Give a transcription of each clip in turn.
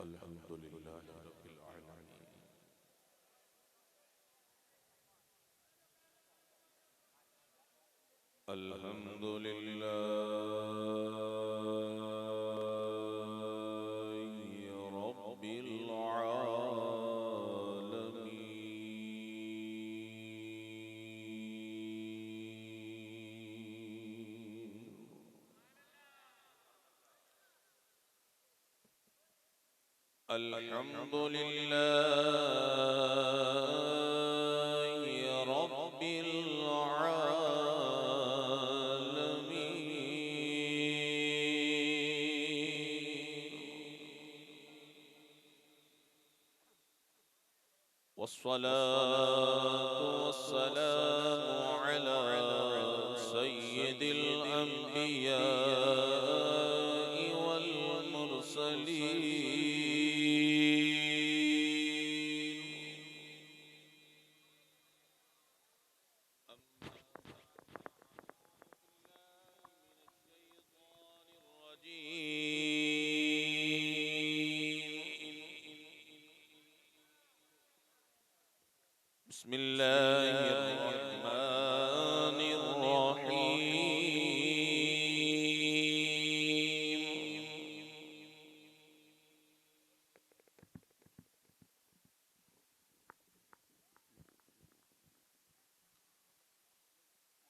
अल्हम्दुलिल्लाहि रब्बिल आलमीन। अल्हम्दुलिल्लाहि रब्बिल आलमीन। अल्हम्दुलिल्लाहि रब्बिल आलमीन। वस्सलातु वस्सलामु अला सय्यिदिल अंबिया'i वल मुरसलीन।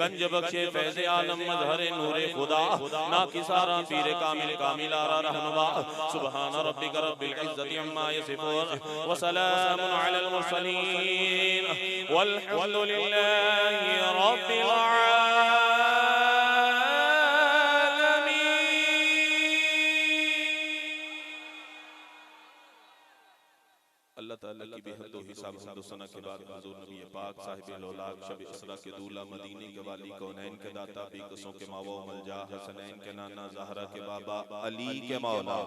गंज बख्शे फैज़ आलम मजहर नूरे खुदा नाकिसारा पीर कामिल कामिलारा रहनुमा. सुबहान रब्बिक रब्बिल इज्जति अम्मा यसिफून व सलामुन अलल मुरसलीन वल्हम्दुलिल्लाहि रब्बिल अल्लाह ताला की बेहद हिसाब सना के बाद हुजूर नबी पाक साहिब लौलाक शब इसरा के दूल्हा मदीने के वाली कौनैन के दाता बेकसों के मावा मलजा हसनैन के नाना ज़हरा के बाबा अली के मौला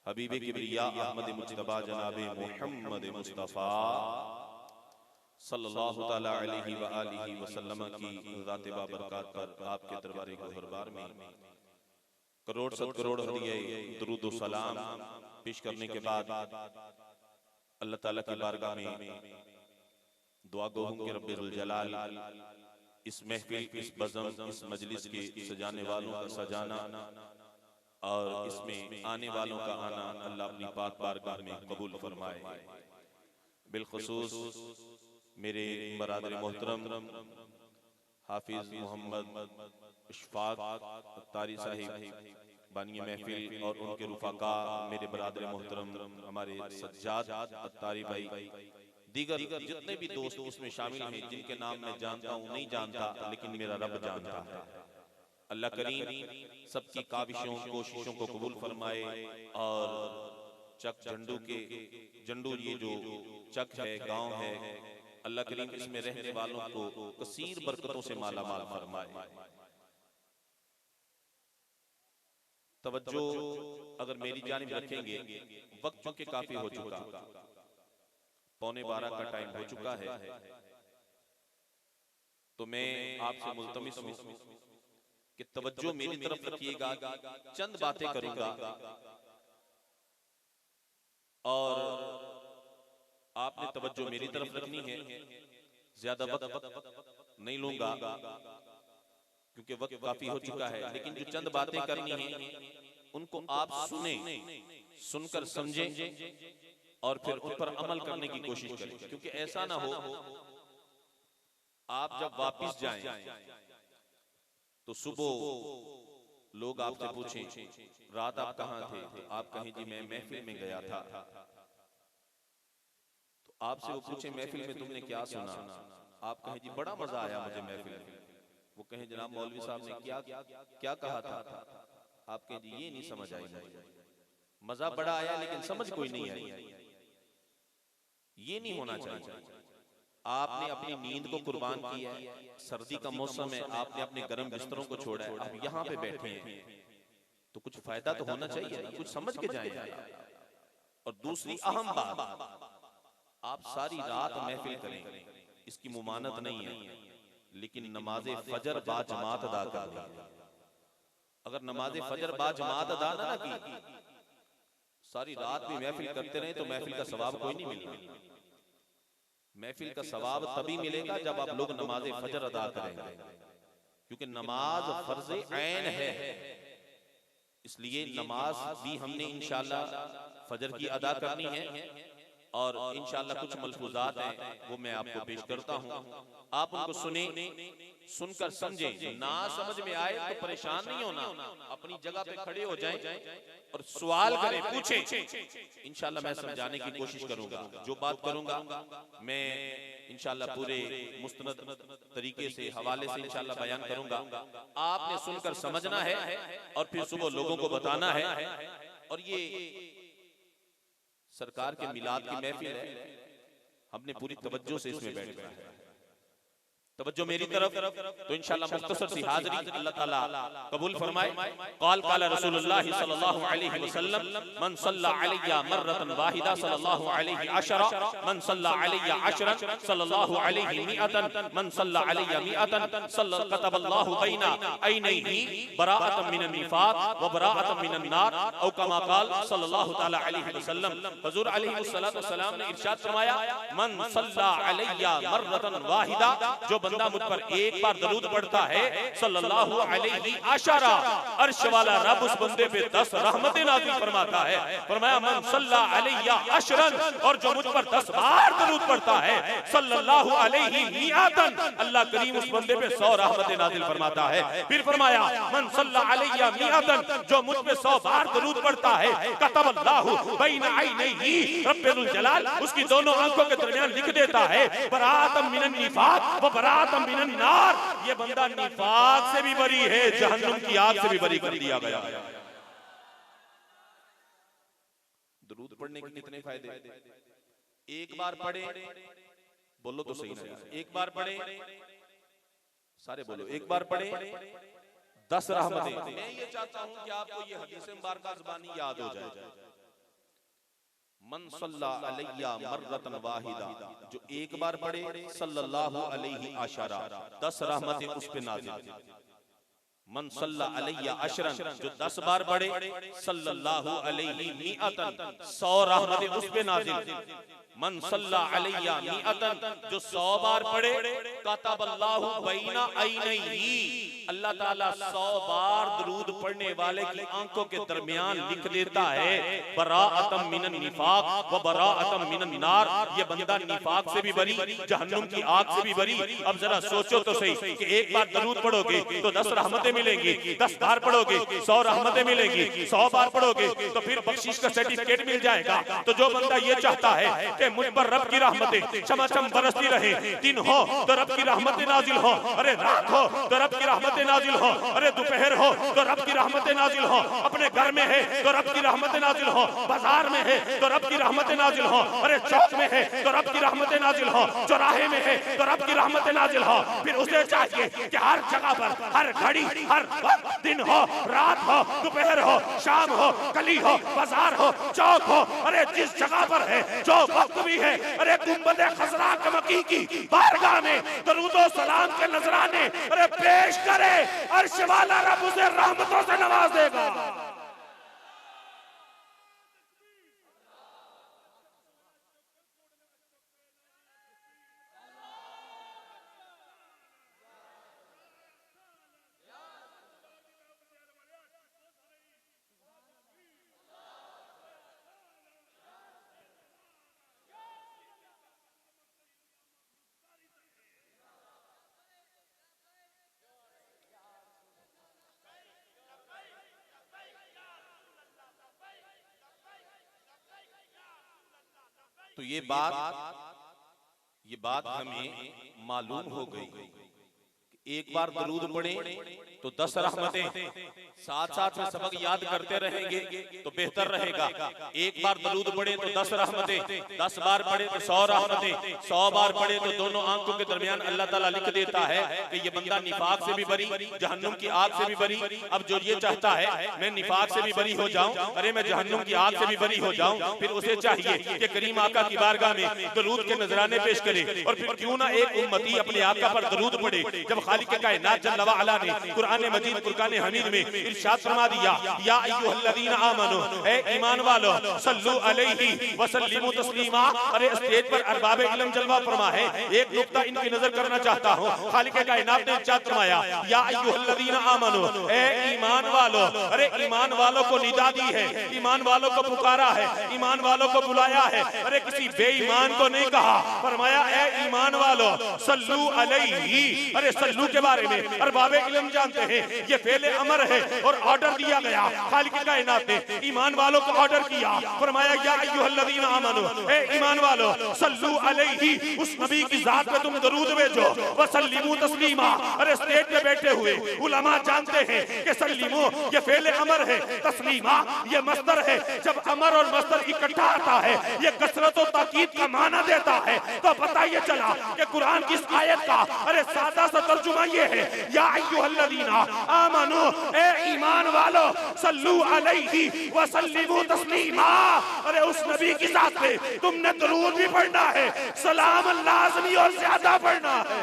हबीब किबरिया अहमद मुज्तबा जनाब मुहम्मद मुस्तफ़ा सल्लल्लाहु ताला अलैहि व आलिहि वसल्लम की ज़ात बाबरकात पर आपके दरबार गोहरबार में करोड़ सत करोड़ हदिये दुरूद व सलाम पेश करने के बाद अल्लाह ताला की बारगाह में दुआ गो हूं कि रब्बुल जलाल इस महफिल इस बज़म इस मजलिस के सजाने वालों का सजाना और इसमें आने वालों का आना अल्लाह अपनी पाक बारगाह में कबूल फरमाए। बिलखुसूस मेरे बरादर मोहतरम हाफिज मोहम्मद इशफाक अत्तारी साहिब बानी महफिल और उनके रुफाका मेरे बरादर मोहतरम हमारे सज्जाद अत्तारी भाई दीगर जितने भी दोस्त उसमें शामिल हैं जिनके नाम मैं जानता हूँ नहीं जानता लेकिन मेरा रब जानता है। अल्लाह करीम सबकी काविशों कोशिशों को कबूल फरमाए और चक जंडू ये जो चक है गांव है अल्लाह करीम इसमें रहने वालों को कसीर बरकतों से माला माल फरमाए। तवज्जो अगर मेरी जानिब रखेंगे वक्त चूंकि काफी हो चुका 12:15 का टाइम हो चुका है, तो मैं आपसे मुल्तमिस हूं कि तवज्जो मेरी तरफ रखिएगा। चंद बातें करूंगा और आपने तवज्जो मेरी तरफ रखनी है। ज्यादा वक्त नहीं लूंगा क्योंकि वक्त काफी हो चुका है, लेकिन जो चंद बातें करनी है उनको आप सुने, सुनकर समझें और फिर उन पर अमल करने की कोशिश करें। क्योंकि ऐसा ना हो आप जब वापस जाएं तो सुबह लोग आपसे पूछें रात आप कहां थे, तो आप कहें जी मैं महफिल में गया था। तो आपसे वो पूछें महफिल में तुमने क्या सुना, आप कहें जी बड़ा मजा आया मुझे महफिल में। वो कहें जनाब मौलवी साहब ने क्या क्या कहा था, आप कहें जी ये नहीं समझ आई मुझे, मजा बड़ा आया लेकिन समझ कोई नहीं आई। ये नहीं होना चाहिए। आपने अपनी नींद को कुर्बान किया है, सर्दी का मौसम है, आपने अपने गर्म बिस्तरों को छोड़ा है, आप यहाँ पे बैठे हैं तो कुछ फायदा तो होना चाहिए, कुछ समझ के जाएं। और दूसरी अहम बात, आप सारी रात महफिल करें, इसकी मुमानत नहीं है, लेकिन नमाज़े फजर बा जमात अदा कर लें। अगर नमाज़े फजर बा जमात अदा ना की, सारी रात भी महफिल करते रहे तो महफिल का सवाब कोई नहीं मिलेगा। महफिल का सवाब तभी मिलेगा जब आप लोग नमाज़े फजर अदा करेंगे, क्योंकि नमाज फर्ज ऐन है। इसलिए नमाज भी हमने इंशाअल्लाह फजर की अदा करनी है और इंशाअल्लाह कुछ मलफूजात हैं वो मैं आपको पेश करता हूं, आप उनको सुने, सुनकर समझें। ना समझ में आए तो परेशान नहीं होना, अपनी जगह पे खड़े हो जाएं और सवाल करें, पूछें। इंशाअल्लाह मैं समझाने की कोशिश करूंगा। जो बात करूंगा मैं इंशाअल्लाह पूरे मुस्तनद तरीके से, हवाले से इंशाअल्लाह बयान करूंगा। आपने सुनकर समझना है और फिर सुबह लोगों को बताना है। और ये सरकार के मिलाद की महफिल है, हमने पूरी तवज्जो से इसमें बैठना है। तवज्जो मेरी तरफ, तो इंशाअल्लाह मुख्तसर सी हाज़री अल्लाह ताला कबूल फरमाए। क़ाल क़ाल रसूलुल्लाह सल्लल्लाहु अलैहि वसल्लम मन सल्ला अलैया मर्रतन वाहिदा सल्लल्लाहु अलैहि अशरा, मन सल्ला अलैया अशरन सल्लल्लाहु अलैहि मिअतन, मन सल्ला अलैया मिअतन कतबल्लाहु बैना ऐनैहि बराअतन मिनन निफाक व बराअतन मिनन नार, औ कमा क़ाल सल्लल्लाहु तआला अलैहि वसल्लम। हुज़ूर अलैहिस्सलातु वस्सलाम ने इरशाद फरमाया मन सल्ला अलैया मर्रतन वाहिदा, जो बंदा मुझ पर एक बार दरूद पढ़ता है सल्लल्लाहु अलैहि अशरा, अर्श वाला रब उस बंदे पे 10 रहमतें नाज़िल फरमाता है। फरमाया मन सल्ला अलैया अशरन, और जो मुझ पर 10 बार दरूद पढ़ता है सल्लल्लाहु अलैहि मिअतन, अल्लाह करीम उस बंदे पे 100 रहमतें नाज़िल फरमाता है। फिर फरमाया मन सल्ला अलैया मिअतन, जो मुझ पे 100 बार दरूद पढ़ता है कतबल्लाहु बैना ऐनैहि, रब्बुल जलाल उसकी दोनों आंखों के दरमियान लिख देता है बराअतन मिनन निफाक व बराअतन मिनन नार, ये बंदा निफाक से भी बरी है, जहन्नुम की आग से भी बरी कर दिया गया। दरूद पढ़ने के कितने फायदे? एक बार पढ़े, बोलो तो सही नहीं, एक बार पढ़े, सारे बोलो, एक बार पढ़े 10 रहमतें। मैं ये चाहता हूं कि आपको ये हदीस मुबारक ज़बानी याद हो जाए। मन सल्ला अलैया मर्रतन वाहिदा, जो एक बार पढ़े सल्लल्लाहु अलैहि अशरा, 10 रहमतें उस पे नाज़िल। मन सल्ला अलैया अशरन, जो 10 बार पढ़े सल्लल्लाहु अलैहि मिअतन, 100 रहमतें उस पे नाज़िल। मन सल्ला अलैया मिअतन, जो 100 बार पढ़े कतबल्लाहु बैना ऐनैहि, अल्लाह ताला 100 बार दरूद पढ़ने वाले की आंखों के दरमियान लिख देता है बराअतम मिनन निफाक व बराअतम मिनन नार, ये बंदा निफाक से भी बरी, जहन्नुम की आग से भी बरी। अब जरा सोचो तो सही कि एक बार दरूद पढ़ोगे तो 10 रहमतें मिलेंगी, 10 बार पढ़ोगे 100 रहमतें मिलेंगी, 100 बार पढ़ोगे तो फिर बख्शिश का सर्टिफिकेट मिल जाएगा। तो जो बंदा ये चाहता है कि मुझ पर रब की रहमतें चमाचम बरसती रहे, दिन हो तो रब की रहमतें नाजिल हो, अरे रात हो तो रब की रहमतें नाजिल हो, अरे दोपहर हो तो रब की रहमतें नाजिल हो, अपने घर में है तो रब की रहमतें नाजिल हो, बाजार में है तो रब की रहमतें नाजिल हो, अरे चौक में है तो रब की रहमतें नाजिल हो, चौराहे में है तो रब की रहमतें नाजिल हो। फिर उसे चाहिए कि हर जगह पर, हर घड़ी, हर वक्त, दिन हो रात हो, दोपहर हो शाम हो, गली हो बाजार हो चौक हो, अरे जिस जगह पर है जो वक्त भी है। अरे गुंबद खजरा के मकी की बारगाह में दरूदो सलाम के नजराने अरे पेश करे, अर्श वाला रब उसे रहमतों से नवाज देगा। तो ये बात हमें मालूम हो गई कि एक बार दरूद पढ़े तो 10 रहमतें, साथ साथ में सबक याद करते रहेंगे तो बेहतर रहेगा। एक बार दरूद पढ़े तो 10 रहमतें, 10 बार पढ़े तो 100 रहमतें, 100 बार पढ़े तो दोनों आंखों के दरमियान अल्लाह ताला लिख देता है कि ये बंदा निफाक से भी बरी, जहन्नुम की आग से भी बरी। अब जो ये चाहता है मैं निफाक से भी बरी हो जाऊं, अरे मैं जहन्नुम की आग से भी बरी हो जाऊं, फिर उसे चाहिए कि करीम आका की बारगाह में दरूद के नजराने पेश करे। और फिर क्यों ना एक उम्मती अपने आका पर दरूद पढ़े। जब खालिक कायनात जल्ल व अला ने कुरान मजीद फुरकान हमीद में इरशाद फरमा दिया, या अय्युहल्लज़ीना आमनू, ए ईमान वालो, सल्लु अलैहि व सल्लिमू तस्लीमा। अरे स्टेज पर अरबाब इल्म जलवा फरमा है, एक नुक्ता इनकी नजर करना चाहता हूं। खालिक कायनात ने इरशाद फरमाया, या अय्युहल्लज़ीना आमनू, ए ईमान वालो। अरे ईमान वालों को निदा दी है, ईमान वालों को पुकारा है, ईमान वालों को बुलाया है। अरे किसी बेईमान को नहीं कहा, फरमाया ए ईमान वालो सल्लु अलैहि। अरे सल्लु के बारे में अरबाब इल्म जानते हैं, ये फेले अमर है और ऑर्डर दिया गया। खालिक कायनात ने ईमान वालों को ऑर्डर किया, फरमाया या अय्युहल्लज़ीना आमनू, ए ईमान वालो सल्लु अलैहि, उस नबी की जात पे तुम दरूद भेजो, व सल्लिमू तस्लीमा। अरे स्टेज पे बैठे हुए उलमा जानते हैं कि सल्लिमू ये फेले अमर है, तस्लीमा ये मस्दर है। जब अमर और मस्दर इकट्ठा आता है ये कसरत और ताकीद का माना देता है। तो पता ये चला कि कुरान की इस आयत का अरे सादा सा तर्जुमा ये है, या अय्युहल्लज़ीना आमनू, ए ईमान वालो सल्लु अलैहि व सल्लिमू तस्लीमा। अरे उस नबी की जात पे तुमने दरूद भी पढ़ना है, सलाम लाज़मी और ज्यादा पढ़ना है।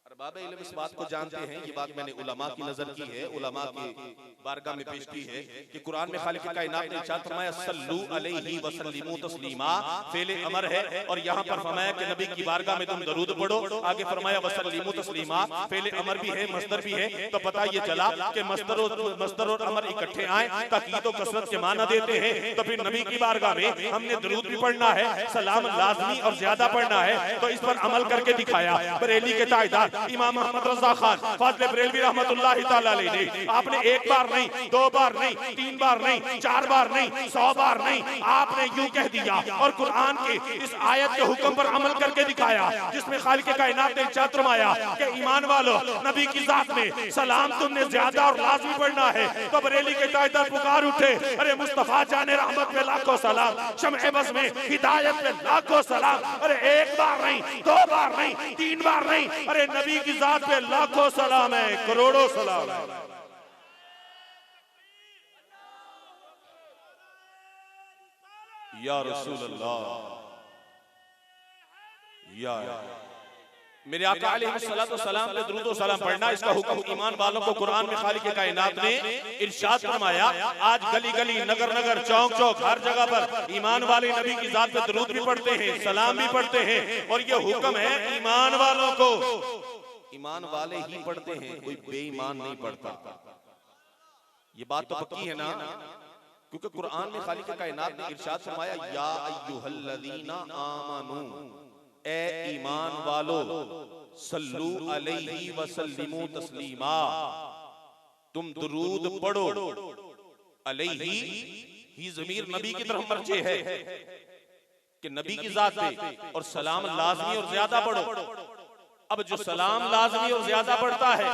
अरबाब इल्म इस बात को जानते हैं, ये बात मैंने उलमा की नजर की है, उलमा की बारगाह में पेश की है कि कुरान में खालिक कायनात ने इरशाद फरमाया सल्लु अलैहि व सल्लिमू तस्लीमा, फेले अमर है। और यहाँ पर फरमाया कि नबी की बारगाह में तुम दरूद पढ़ो, आगे फरमाया व सल्लिमू तस्लीमा, फेले अमर भी है, मस्दर भी है। तो पता ये चला कि मस्दर और अमर इकट्ठे आए ताकि तो कसरत के माना देते हैं। तो फिर नबी की बारगाह में हमने दरूद भी पढ़ना है, सलाम लाज़मी और ज्यादा पढ़ना है। तो इस पर अमल करके दिखाया बरेली के ताइदार इमाम मोहम्मद रज़ा खान फाज़िल बरेलवी रहमतुल्लाहि तआला अलैहि ने। आपने एक बार नहीं, 2 बार नहीं, 3 बार नहीं, 4 बार नहीं, 100 बार नहीं, आपने यूं कह दिया और कुरान के इस आयत के हुक्म पर अमल करके दिखाया, जिसमें खालिक कायनात ने इरशाद फरमाया कि ईमान वालों नबी की जात में सलाम तुमने ज्यादा और लाज़मी पढ़ना है। तो बरेली के ताइदार पुकार उठे, अरे मुस्तफा जाने रहमत पे लाखों सलाम, शम्ए बज़ में हिदायत पे लाखों सलाम। अरे एक बार नहीं, 2 बार नहीं, 3 बार नहीं, अरे नबी की जात पे लाखों सलाम है, करोड़ों सलाम है। या रसूल अल्लाह, या मेरे आका अलैहिस्सलातु वस्सलाम पे दुरूद व सलाम पढ़ना, इसका हुक्म ईमान वालों को कुरान में खालिक कायनात ने इरशाद फरमाया। आज गली गली, नगर नगर, चौक चौक, हर जगह पर ईमान वाले नबी की जात पे दुरूद भी पढ़ते हैं, सलाम भी पढ़ते हैं। और ये हुक्म है ईमान वालों को, ईमान वाले ही पढ़ते हैं, कोई बेईमान नहीं पढ़ता। ये बात तो पक्की है ना, क्योंकि कुरान में खालिक कायनात ने इरशाद फरमाया या अय्युहल्लज़ीना आमनू, ए ईमान वालो सल्लु अलैहि व सल्लिमू तस्लीमा, तुम दुरूद पढ़ो। अलैहि ही ज़मीर नबी की तरफ मर्जे है कि नबी की जात पे, और सलाम लाज़मी और ज्यादा पढ़ो। अब जो सलाम लाजमी और ज्यादा पढ़ता है,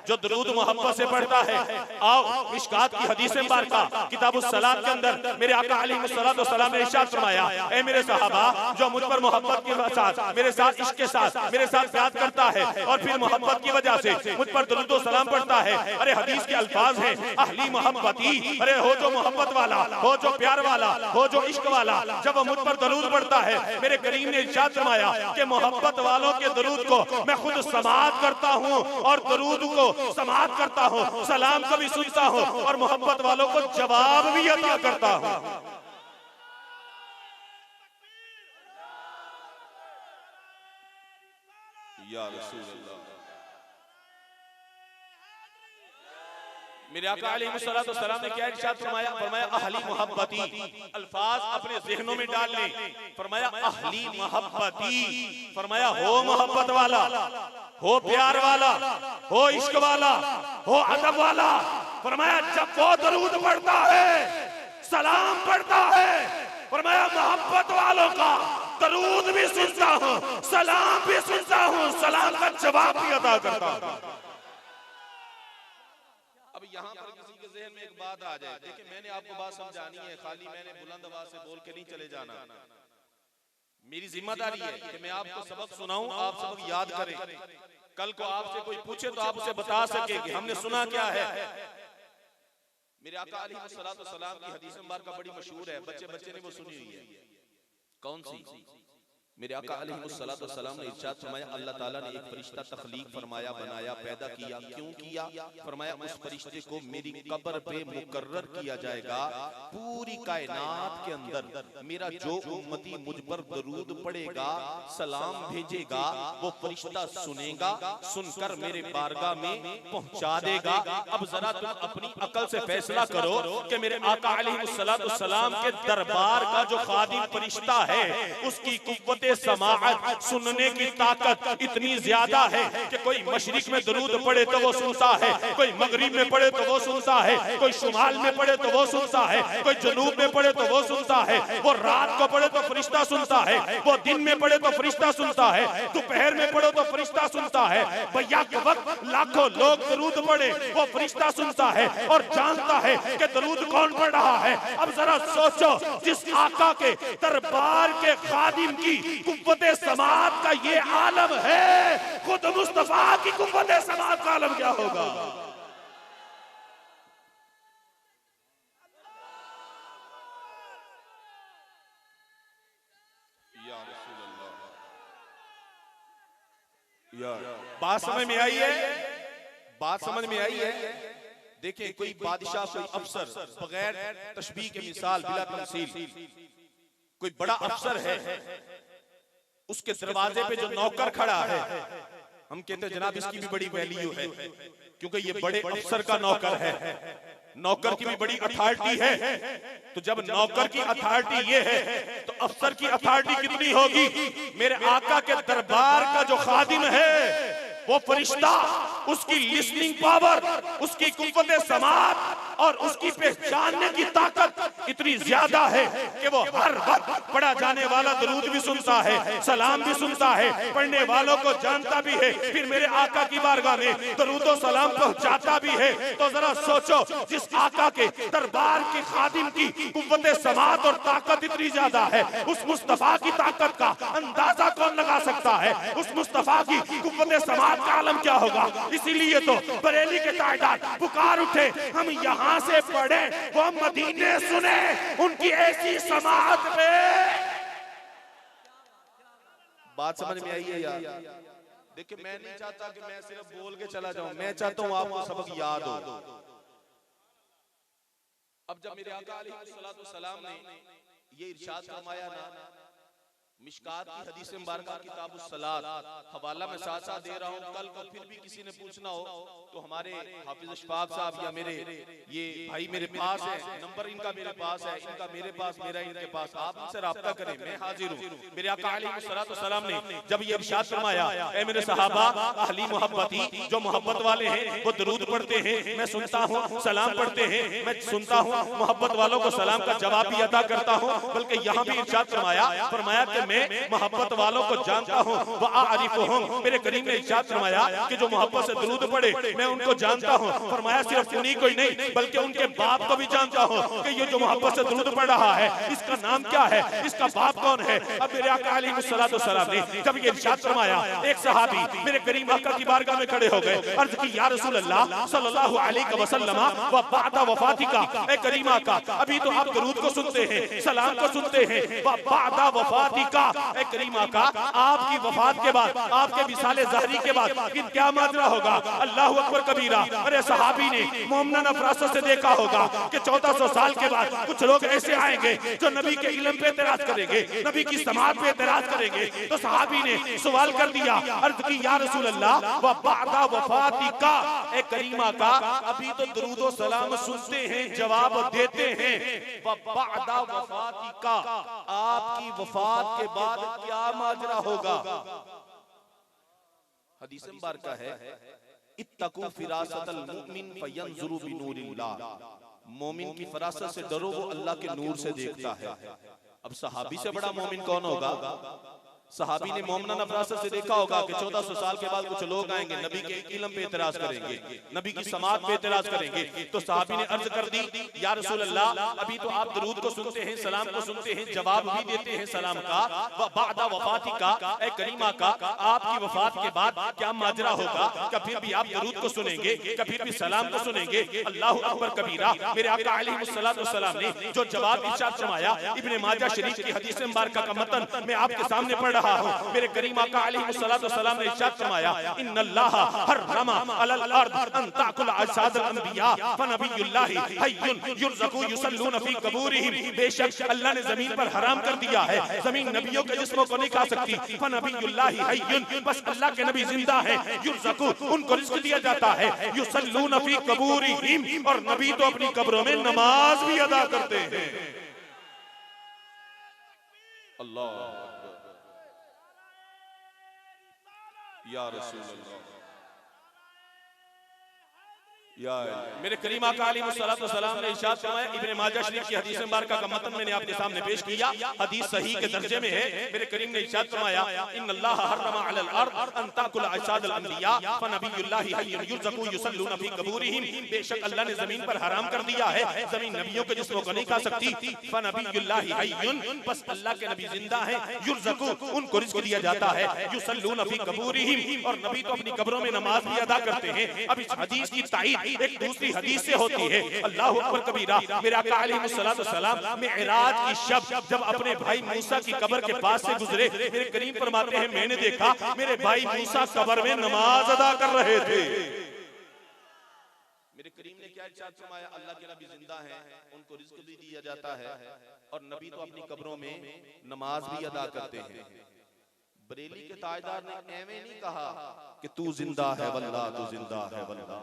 जो दरूद मोहब्बत से पढ़ता है, आओ मिशकात की हदीस मुबारका किताबुस सलात के अंदर मेरे आका अलैहिस्सलातु वस्सलाम ने इरशाद फरमाया, ऐ मेरे सहाबा, जो मुझ पर मोहब्बत के साथ, मेरे साथ इश्क के साथ, मेरे साथ प्यार करता है और फिर मोहब्बत की वजह से मुझ पर दरूद व सलाम पढ़ता है, अरे हदीस के अल्फाज हैं, अहली मोहब्बती, अरे हो जो मोहब्बत वाला, हो जो प्यार वाला, हो जो इश्क वाला, जब वो मुझ पर दरूद पढ़ता है, मेरे करीम ने इरशाद फरमाया कि मोहब्बत वालों के दरूद को मैं खुद समाअत करता हूँ और दरूद को समाअत करता हूँ, सलाम को भी सुनता हूँ और मोहब्बत वालों को जवाब भी अता करता हूँ। या रसूल अल्लाह, मेरे आका अलैहिस्सलातु वस्सलाम ने क्या इरशाद फरमाया? फरमाया अहली मोहब्बती, अल्फाज अपने ज़हनों में डाल लें, फरमाया अहली मोहब्बती, फरमाया हो मोहब्बत वाला, हो प्यार वाला, हो इश्क वाला, हो अदब वाला, फरमाया जब वो दरूद पढ़ता है, सलाम पढ़ता है, फरमाया मोहब्बत वालों का दरूद भी सुनता हूँ, सलाम भी सुनता हूँ, सलाम का जवाब भी अदा करता हूँ। अब यहाँ पर किसी के ज़हन में एक बात आ जाए, देखिए मैंने आपको बात समझानी है, खाली मैंने बुलंद आवाज से बोल के नहीं चले जाना। मेरी जिम्मेदारी है कि मैं आपको सबक सुनाऊं, आप सबक याद करें, कल को आपसे कोई पूछे तो आप उसे बता सके कि हमने सुना क्या है। मेरे आका अलैहिस्सलातु वस्सलाम की हदीस मुबारका बड़ी मशहूर है, बच्चे बच्चे ने वो सुनी हुई है। कौन सी? मेरे आका अलैहिस्सलातु वस्सलाम ने इरशाद फरमाया, अल्लाह ताला ने एक फरिश्ता तख्लीक फरमाया, बनाया, पैदा किया। क्यों किया? फरमाया उस फरिश्ते को मेरी कब्र पे मुकर्रर किया जाएगा। पूरी कायनात के अंदर मेरा जो उम्मती मुझ पर दरूद पढ़ेगा, सलाम भेजेगा, वो फरिश्ता सुनेगा, सुनकर मेरे बारगाह में पहुंचा देगा। अब जरा तुम अपनी अकल से फैसला करो कि मेरे आका अलैहिस्सलातु वस्सलाम के दरबार का जो खादिम फरिश्ता है, उसकी कुव्वत समाअत, सुनने की ताकत इतनी ज्यादा है कि कोई मशरिक में दरूद पढ़े तो वो सुनता है, कोई मगरिब में पढ़े तो वो सुनता है, कोई शुमाल में पढ़े तो वो सुनता है, कोई जनूब में पढ़े तो वो सुनता है, वो रात को पढ़े तो फरिश्ता सुनता है, वो दिन में पढ़े तो फरिश्ता सुनता है, दोपहर में पढ़े तो फरिश्ता सुनता है, भैया के वक्त लाखों लोग दरूद पढ़े, वो फरिश्ता सुनता है और जानता है कि दरूद कौन पढ़ रहा है। अब जरा सोचो, जिस आका के दरबार के खादिम की कुव्वते समाअत का ये आलम है, खुद मुस्तफा की कुव्वते समाअत का आलम क्या होगा? या रसूल अल्लाह, या बात समझ में आई है? बात समझ में आई है? देखिए कोई बादशाह, कोई अफसर, बगैर तशबीह के मिसाल, बिला तमसील, कोई बड़ा अफसर है, उसके दरवाजे पे जो नौकर खड़ा है, हम कहते हैं जनाब इसकी भी बड़ी वैल्यू है, क्योंकि ये बड़े अफसर का नौकर है, नौकर की भी बड़ी अथॉरिटी है। तो जब नौकर की अथॉरिटी ये है तो अफसर की अथॉरिटी कितनी होगी? मेरे आका के दरबार का जो खादिम है, वो फरिश्ता, उसकी लिसनिंग पावर, उसकी कुव्वते समाअत और उसकी पहचानने की ताकत इतनी ज्यादा है कि वो हर वक्त पढ़ा जाने वाला दरूद भी सुनता है, सलाम भी सुनता है, पढ़ने वालों को जानता भी है, फिर मेरे आका की बारगाह में दरूद और सलाम पहुंचाता भी है। तो जरा सोचो, जिस आका के दरबार के खादिम की कुव्वते समाअत और ताकत इतनी ज्यादा है, उस मुस्तफा की ताकत का अंदाजा कौन लगा सकता है? उस मुस्तफा की कुव्वते समाअत का आलम क्या होगा? इसीलिए तो बरेली के तादाद पुकार उठे, हम यहाँ से पढ़े, वो मदीने सुने, उनकी ऐसी समाअत पे। बात समझ में आई है यार? देखिए मैं नहीं चाहता कि मैं सिर्फ बोल के चला जाऊं, मैं चाहता हूं आपको सबक याद हो। अब जब मेरे आका अलैहिस्सलातु वस्सलाम ने ये इरशाद फरमाया ना, मिशकात की हदीस मुबारका किताबुस सलात, हवाला मैं साथ साथ दे रहा हूँ, कल को फिर भी किसी ने पूछना हो तो हमारे हाफिज अशफाक साहब या मेरे ये भाई मेरे पास है, नंबर इनका मेरे पास है, इनका मेरे पास, मेरा इनके पास, आप इनसे राब्ता करें, मैं हाजिर हूँ। मेरे आका अलैहिस्सलातु वस्सलाम ने जब ये इरशाद फरमाया, ऐ मेरे सहाबा, अहली मोहब्बती, जो मोहब्बत वाले हैं वो दरूद पढ़ते हैं, मैं सुनता हूँ, सलाम पढ़ते हैं, मैं सुनता हूँ, मोहब्बत वालों को सलाम का जवाब भी अदा करता हूँ। बल्कि यहाँ भी इरशाद फरमाया कि मैं मोहब्बत वालों को जानता हूँ, व आरिफुहुम, मेरे करीम ने इरशाद फरमाया कि जो मोहब्बत से दुरूद पढ़े मैं उनको जानता हूँ। फरमाया सिर्फ उन्हीं को ही नहीं बल्कि उनके बाप को भी जानता हूँ कि ये जो मोहब्बत से दुरूद पढ़ रहा है इसका नाम क्या है, इसका बाप कौन है। अब मेरे आका अलैहिस्सलातु वस्सलाम ने जब ये इरशाद फरमाया, एक सहाबी मेरे करीम आका की बारगाह में खड़े हो गए, अर्ज की या रसूल अल्लाह सल्लल्लाहु अलैहि वसल्लम व बअदा वफातिका, ए करीम आका अभी तो आप दुरूद को सुनते हैं, सलाम को सुनते हैं, व बअदा वफातिका, ए करीम आका आपकी वफात के बाद, आपके विसाले ज़हरी के बाद फिर क्या माजरा होगा। अल्लाहु अकबर कबीरा। अरे सहाबी ने मोमना नफरासत से देखा होगा कि 1400 साल के बाद कुछ लोग ऐसे आएंगे जो नबी के इल्म पे एतराज करेंगे, नबी की समात पे एतराज करेंगे। तो सहाबी ने सवाल कर दिया, अर्ज की या रसूल अल्लाह व बअदा वफातिका, ए करीमा का अभी तो दुरूद व सलाम सुनते हैं, जवाब देते हैं, व बअदा वफातिका आपकी वफात के बाद क्या माजरा होगा। हदीस मुबारक है, इत्तकू फिरासतल मुमिन फयंजुरु बिनूरिल्लाह, मोमिन की फरासत से डरो, वो अल्लाह के नूर से देखता है। अब सहाबी से बड़ा मोमिन कौन होगा। सहाबी ने मोमना नफरासत से देखा होगा कि 1400 साल के बाद कुछ लोग आएंगे, नबी के इल्म पे एतराज करेंगे, नबी की समात पे एतराज करेंगे। तो सहाबी ने अर्ज कर दी, या रसूल अल्लाह अभी तो आप दुरूद को सुनते हैं, सलाम को सुनते हैं, जवाब भी देते हैं सलाम का, व बअदा वफातिका, ए करीमा का आपकी वफात के बाद क्या माजरा होगा। क्या फिर भी आप दुरूद को सुनेंगे, क्या फिर भी सलाम को सुनेंगे। अल्लाहु अकबर कबीरा। मेरे आका अलैहिस्सलातु वस्सलाम ने जो जवाब इरशाद फरमाया, इब्ने माजा शरीफ की हदीस मुबारक का मतन मैं आपके सामने पढ़ रहा हूं। मेरे करीम आका अलैहिस्सलातु वस्सलाम ने इरशाद फरमाया, इन्नल्लाह हर्रमा अलल अर्द अन ताकुल अजसादल अंबिया फनबियुल्लाहि हय्युन युरज़कु युसल्लून फी कबूरिहिम, बेशक अल्लाह ने जमीन पर हराम कर दिया है, जमीन नबियों के जिस्मों को नहीं खा सकती। फनबियुल्लाहि हय्युन, बस अल्लाह के नबी जिंदा है, युरज़कु उनको रिज़्क दिया जाता है, युसल्लून फी कबूरिहिम, और नबी तो अपनी कब्रों में नमाज भी अदा करते हैं। अल्लाह या रसूल अल्लाह, या मेरे करीम आका अलैहिस्सलातु वस्सलाम ने इरशाद फरमाया, इब्ने माजा शरीफ की हदीस मुबारक का मतन मैंने आपके सामने पेश किया, हदीस सही के दर्जे में है। मेरे करीम ने इरशाद फरमाया, इन्नल्लाह हर्रमा अलल अर्द अन ताकुल अजसादल अंबिया फनबियुल्लाहि हय्युन युरज़कु युसल्लून फी कबूरिहिम, बेशक अल्लाह ने जमीन पर हराम कर दिया है, जमीन नबियों के जिस्मों को नहीं खा सकती। फनबियुल्लाहि हय्युन, बस अल्लाह के नबी जिंदा है, युरज़कु उनको रिज़्क दिया जाता है, युसल्लून फी कबूरिहिम, और नबी तो अपनी कब्रों में नमाज भी अदा करते हैं। अब इस हदीस की ताईद एक दूसरी हदीस से होती है। अल्लाहु अकबर कबीरा। मेरे आका अलैहिस्सलातु वस्सलाम मेराज की शब जब अपने भाई मूसा की कब्र के पास से गुजरे, मेरे करीम फरमाते हैं मैंने देखा मेरे भाई मूसा कब्र में नमाज अदा कर रहे थे। मेरे करीम ने क्या इरशाद फरमाया, अल्लाह के नबी जिंदा हैं, उनको रिज़्क भी दिया जाता है, और नबी तो अपनी कब्रों में नमाज भी अदा करते हैं। बरेली के ताजदार ने एਵੇਂ नहीं कहा कि तू जिंदा है वल्लाह, तू जिंदा है वल्लाह,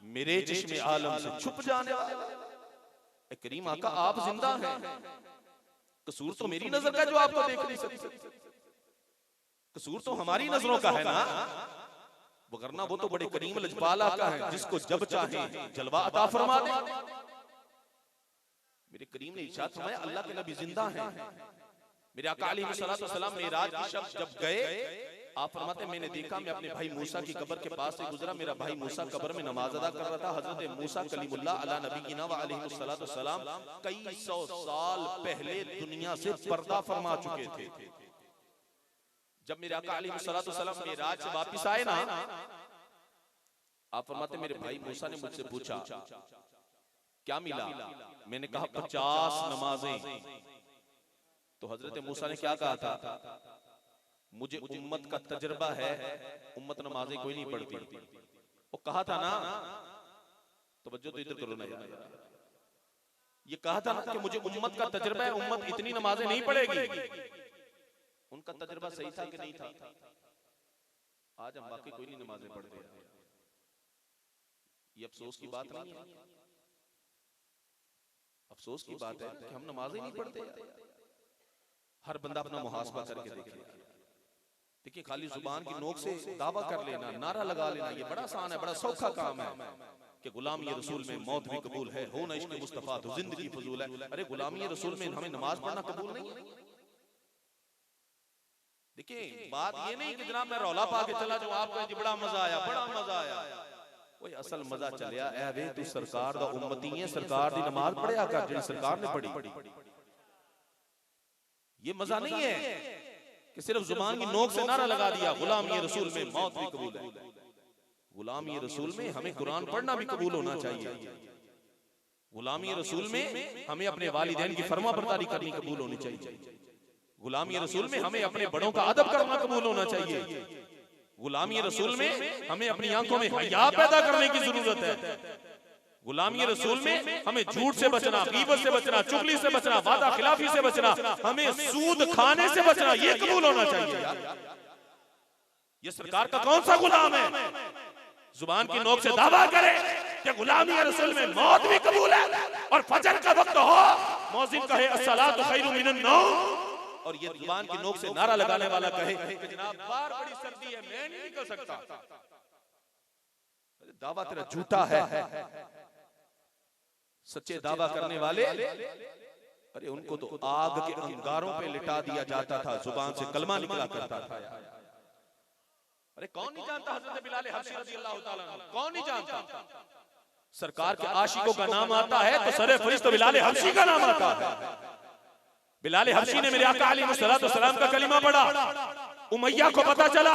मेरे जिस्म आलम से छुप जाने वाला। करीम आका आप जिंदा हैं, कसूर तो मेरी नजर का जो आपको देख नहीं सकती, कसूर तो हमारी नजरों का है ना, वरना वो तो बड़े करीम लजपाल आका है, जिसको जब चाहे जलवा अता फरमा दे। मेरे करीम ने इरशाद फरमाया, अल्लाह के नबी जिंदा हैं। मेरे आका अलैहिस्सलातु वस्सलाम मेराज की शब जब गए, आप फरमाते मैंने देखा मैं अपने भाई मूसा की कब्र के पास से गुजरा, मेरा भाई मूसा कब्र में नमाज अदा कर रहा था। हजरत मूसा कलीमुल्लाह अला नबीना व अलैहिस्सलातु वस्सलाम कई सौ साल पहले दुनिया से पर्दा फरमा चुके थे। जब मेरे आका अलैहिस्सलातु वस्सलाम मेराज से वापस आए ना, आप फरमाते मेरे भाई मूसा ने मुझसे पूछा क्या मिला, मैंने कहा 50 नमाजें। तो हजरत मूसा ने क्या कहा था, मुझे उम्मत का तजर्बा है, उम्मत नमाजें कोई नहीं पढ़ती। वो कहा था ना, तवज्जो तो इधर करो ना यार, ये कहा था ना कि मुझे उम्मत का तजर्बा है, उम्मत इतनी नमाजें नहीं पढ़ेगी। उनका तजर्बा सही था कि नहीं था? आज हम बाकी कोई नहीं नमाजें पढ़ते। ये अफसोस की बात नहीं है, अफसोस की बात है कि हम नमाजें नहीं पढ़ते। हर बंदा अपना मुहासबा करके देखे। देखिए खाली जुबान की नोक से दावा कर लेना, नारा लगा लेना, ये बड़ा आसान है, बड़ा सौखा काम है कि गुलामी रसूल में मौत भी कबूल है, हो न इश्क मुस्तफा तो जिंदगी फजूल है। अरे गुलामी रसूल में हमें नमाज पढ़ना कबूल नहीं है? देखिए बात ये नहीं कि जनाब मैं रौला पा के चला जाऊं, आपको बड़ा मजा आया, बड़ा मजा आया, कोई असल मजा चलिया ऐ वे तू सरकार दा उम्मती है, सरकार दी नमाज पढ़िया कर जिहड़ी सरकार ने पढ़ी। ये मजा नहीं है कि सिर्फ जुबान की नोक से नारा लगा दिया गुलाम ये रसूल में मौत भी कबूल है। गुलाम ये रसूल में हमें कुरान पढ़ना भी कबूल होना चाहिए। गुलामी रसूल में हमें अपने वालिदैन की फरमा बरदारी करनी कबूल होनी चाहिए। गुलामी रसूल में हमें अपने बड़ों का अदब करना कबूल होना चाहिए। गुलामी रसूल में हमें अपनी आंखों में हया पैदा करने की जरूरत है। गुलामी रसूल में हमें झूठ से बचना, गीबत से बचना, चुगली से बचना, वादा खिलाफी से बचना, हमें सूद खाने से बचना, ये कबूल होना चाहिए। ये सरकार का कौन सा गुलाम है जुबान की नोक से दावा करे कि गुलामी रसूल में मौत भी कबूल है और फजर का वक्त हो मौज़िन कहे अस्सलातु खैरुम मिनन नौम, और ये जुबान की नोक से नारा लगाने वाला कहे कि जनाब बाहर बड़ी सर्दी है मैं नहीं निकल सकता। दावा तेरा झूठा है। सच्चे दावा करने वाले अरे उनको तो आग के अंगारों पे लिटा दिया जाता था, जुबान से कलमा निकला करता था। अरे कौन नहीं जानता हज़रत बिलाल हबशी रज़ियल्लाहु ताला अन्हु, कौन नहीं जानता। सरकार के आशिकों का नाम आता है तो सरे फरिश्ते बिलाल हबशी का नाम आता है। बिलाल हबशी ने मेरे आका अलैहिस्सलातु वस्सलाम का कलिमा पढ़ा। उमैया को पता चला,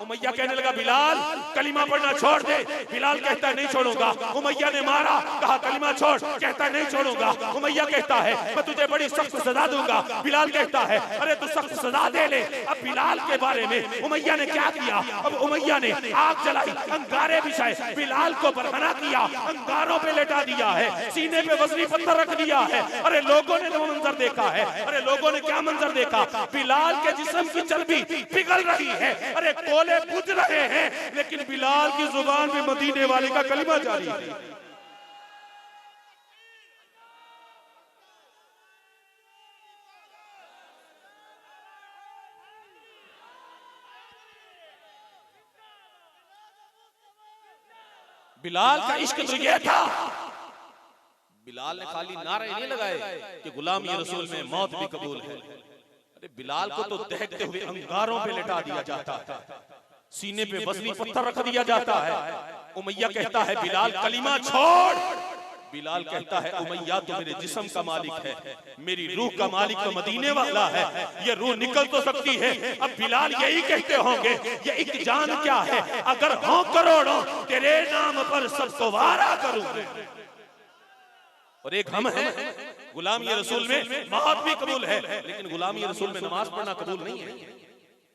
उमैया कहने लगा बिलाल कलिमा पढ़ना छोड़ दे। बिलाल कहता है नहीं छोड़ूंगा। उमैया ने मारा, कहा कलिमा छोड़, कहता है नहीं छोड़ूंगा। उमैया कहता है मैं तुझे बड़ी सख्त सजा दूंगा। बिलाल कहता है अरे तू सख्त सजा दे ले। अब बिलाल के बारे में उमैया ने क्या किया, अब उमैया ने आग जलाई, अंगारे बिछाए, बिलाल को बरहना किया, अंगारों पे लेटा दिया है, सीने पे वजनी पत्थर रख दिया है। अरे लोगों ने तो मंजर देखा है। अरे लोगों ने क्या मंजर देखा, बिलाल के जिस्म की चर्बी पिघल रही है, अरे कोले बुझ रहे हैं, लेकिन बिलाल की जुबान में मदीने वाले का कलिमा जारी है। बिलाल का इश्क तो ये था, बिलाल ने खाली नारे नहीं लगाए कि गुलाम ये रसूल में मौत भी कबूल है। अरे बिलाल को तो दहकते हुए अंगारों पे लेटा दिया जाता है, सीने पे वजनी पत्थर रख दिया जाता है। उमैया कहता है बिलाल कलिमा छोड़। बिलाल कहता है उमैया तो मेरे जिस्म का मालिक है, मेरी रूह का मालिक तो मदीने वाला है, ये रूह निकल तो सकती है। अब बिलाल यही कहते होंगे ये एक जान क्या है, अगर हो करोड़ों तेरे नाम पर सबको वारा करूंगे। और एक हम है गुलामी रसूल में मौत भी कबूल है, लेकिन गुलामी रसूल में नमाज पढ़ना कबूल नहीं है।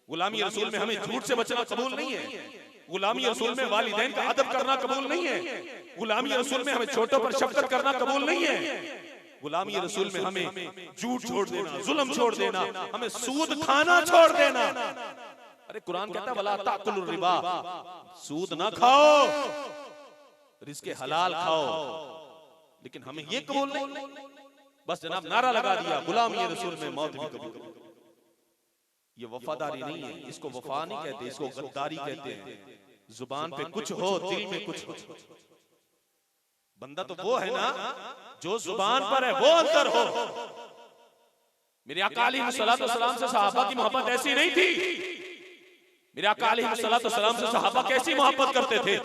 गुलामी रसूल में हमें झूठ से बचना कबूल नहीं है। गुलामी रसूल में वालिदैन का अदब करना कबूल नहीं है। गुलामी रसूल में हमें छोटों पर शफकत करना कबूल नहीं है। गुलामी रसूल में हमें झूठ छोड़ देना, जुल्म छोड़ देना, हमें सूद खाना छोड़ देना। अरे कुरान कहता है वला ताकुलुर रिबा, सूद ना खाओ, रिज़्क़े हलाल खाओ, लेकिन हमें ये कबूल नहीं। बस जनाब नारा लगा दिया गुलाम ये रसूल में मौत भी कबूल। ये वफादारी नहीं है, इसको वफा नहीं कहते, इसको गद्दारी कहते हैं। जुबान पे कुछ हो दिल में कुछ हो। बंदा तो वो है ना जो जुबान पर है वो अंदर हो। मेरे आका अलैहिस्सलातु वस्सलाम से सहाबा की मोहब्बत ऐसी नहीं थी। मेरे आका अलैहिस्सलातु वस्सलाम से सहाबा कैसी मोहब्बत करते थे।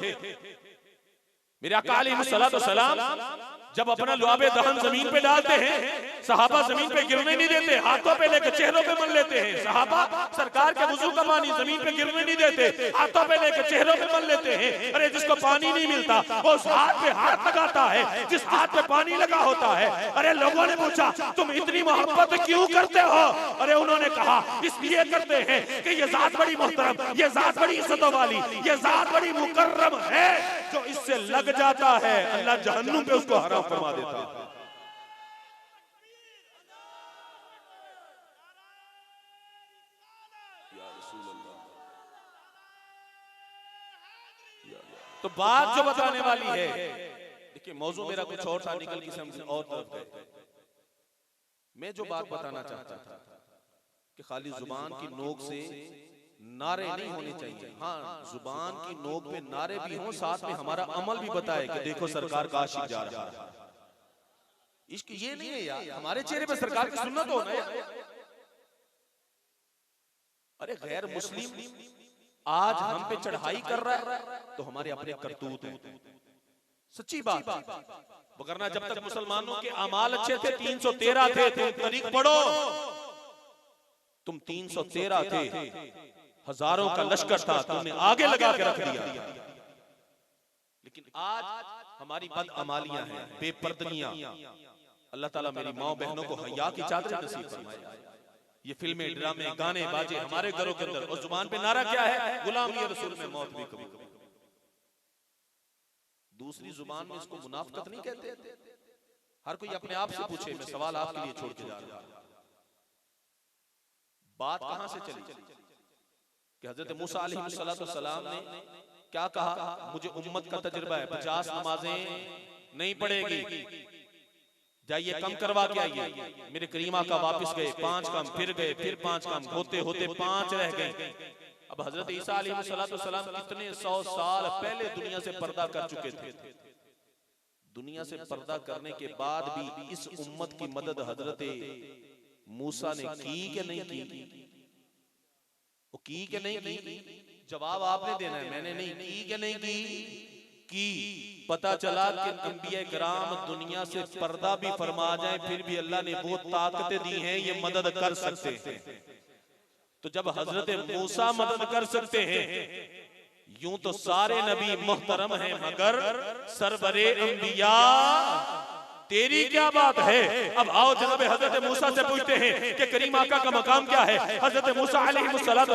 मेरे आका अलैहिस्सलातु वस्सलाम जब अपना लुआबे दहन जमीन पे डालते हैं, सहाबा जमीन पे गिरने नहीं देते, हाथों पे लेकर चेहरों पे मल लेते हैं। सहाबा सरकार के वुजू का पानी जमीन पे गिरने नहीं देते, हाथों पे लेकर चेहरों पे मल लेते हैं। अरे जिसको पानी नहीं मिलता वो उस हाथ पे हाथ लगाता है जिस हाथ पे पानी लगा होता है। अरे लोगों ने पूछा तुम इतनी मोहब्बत क्यों करते हो? अरे उन्होंने कहा इसलिए करते हैं कि ये जात बड़ी मोहतरम, ये जात बड़ी इज्जतों वाली, ये जात बड़ी मुकर्रम है, जो इससे लग जाता है अल्लाह जहन्नुम पे उसको हराम फरमा देता है। तो बात जो बताने वाली है, देखिए मौजू मेरा कुछ और था, निकल के समझ और तरफ गए। मैं जो बात बताना चाहता था कि खाली जुबान की नोक से नारे नहीं होने चाहिए। हाँ, जुबान की नोक पे नारे भी हों, साथ में हमारा अमल भी बताए कि देखो सरकार का आशिक जा रहा है। इश्क ये नहीं है यार, हमारे चेहरे पे सरकार की सुन्नत हो ना यार। अरे गैर मुस्लिम आज हम पे चढ़ाई कर रहा है तो हमारे अपने करतूत हैं, सच्ची बात। वरना जब तक मुसलमानों के अमाल अच्छे थे 313 थे, तुम तरीक पढ़ो, तुम 313 थे, हजारों का लश्कर था, तुमने आगे लगा के रख दिया। लेकिन आज हमारी बदअमालियां हैं, बेपर्दगियां। अल्लाह ताला मेरी माँ बहनों को हया की चादर नसीब फरमाए। ये फिल्में, ड्रामे, गाने बाजे हमारे घरों के अंदर, और जुबान पे नारा क्या है? गुलामी रसूल में मौत भी कभी कभी। दूसरी जुबान में इसको मुनाफिकत नहीं कहते? हर कोई अपने आप से पूछे, मैं सवाल आपके लिए छोड़ के जा रहा हूं। बात कहां से चली कि हजरत मूसा अलैहिस्सलाम ने क्या कहा? मुझे उम्मत का तजुर्बा है, 50 नमाजें नहीं पढ़ेगी, जाइए कम करवा के आइए। मेरे करीमा का वापस गए, 5 काम, फिर गए, फिर 5 काम, होते होते 5 रह गए। अब हजरत ईसा अलैहिस्सलाम कितने 100 साल पहले दुनिया से पर्दा कर चुके थे। दुनिया से पर्दा करने के बाद भी इस उम्मत की मदद हजरत मूसा ने की कि नहीं की? वो की कि नहीं की? जवाब आपने देना है, मैंने नहीं। की कि नहीं की? पता चला कि अंबिया किराम दुनिया से पर्दा भी फरमा जाए फिर भी अल्लाह ने वो ताकतें दी हैं, ये मदद कर सकते हैं। तो जब हजरत मूसा मदद कर सकते हैं, यूं तो सारे नबी मुहतरम हैं, मगर सरवरे अंबिया तेरी क्या बात है? अब आओ जनाब हजरत मूसा से पूछते हैं कि करीम आका का मकाम क्या है। हजरत मूसा अलैहिस्सलाम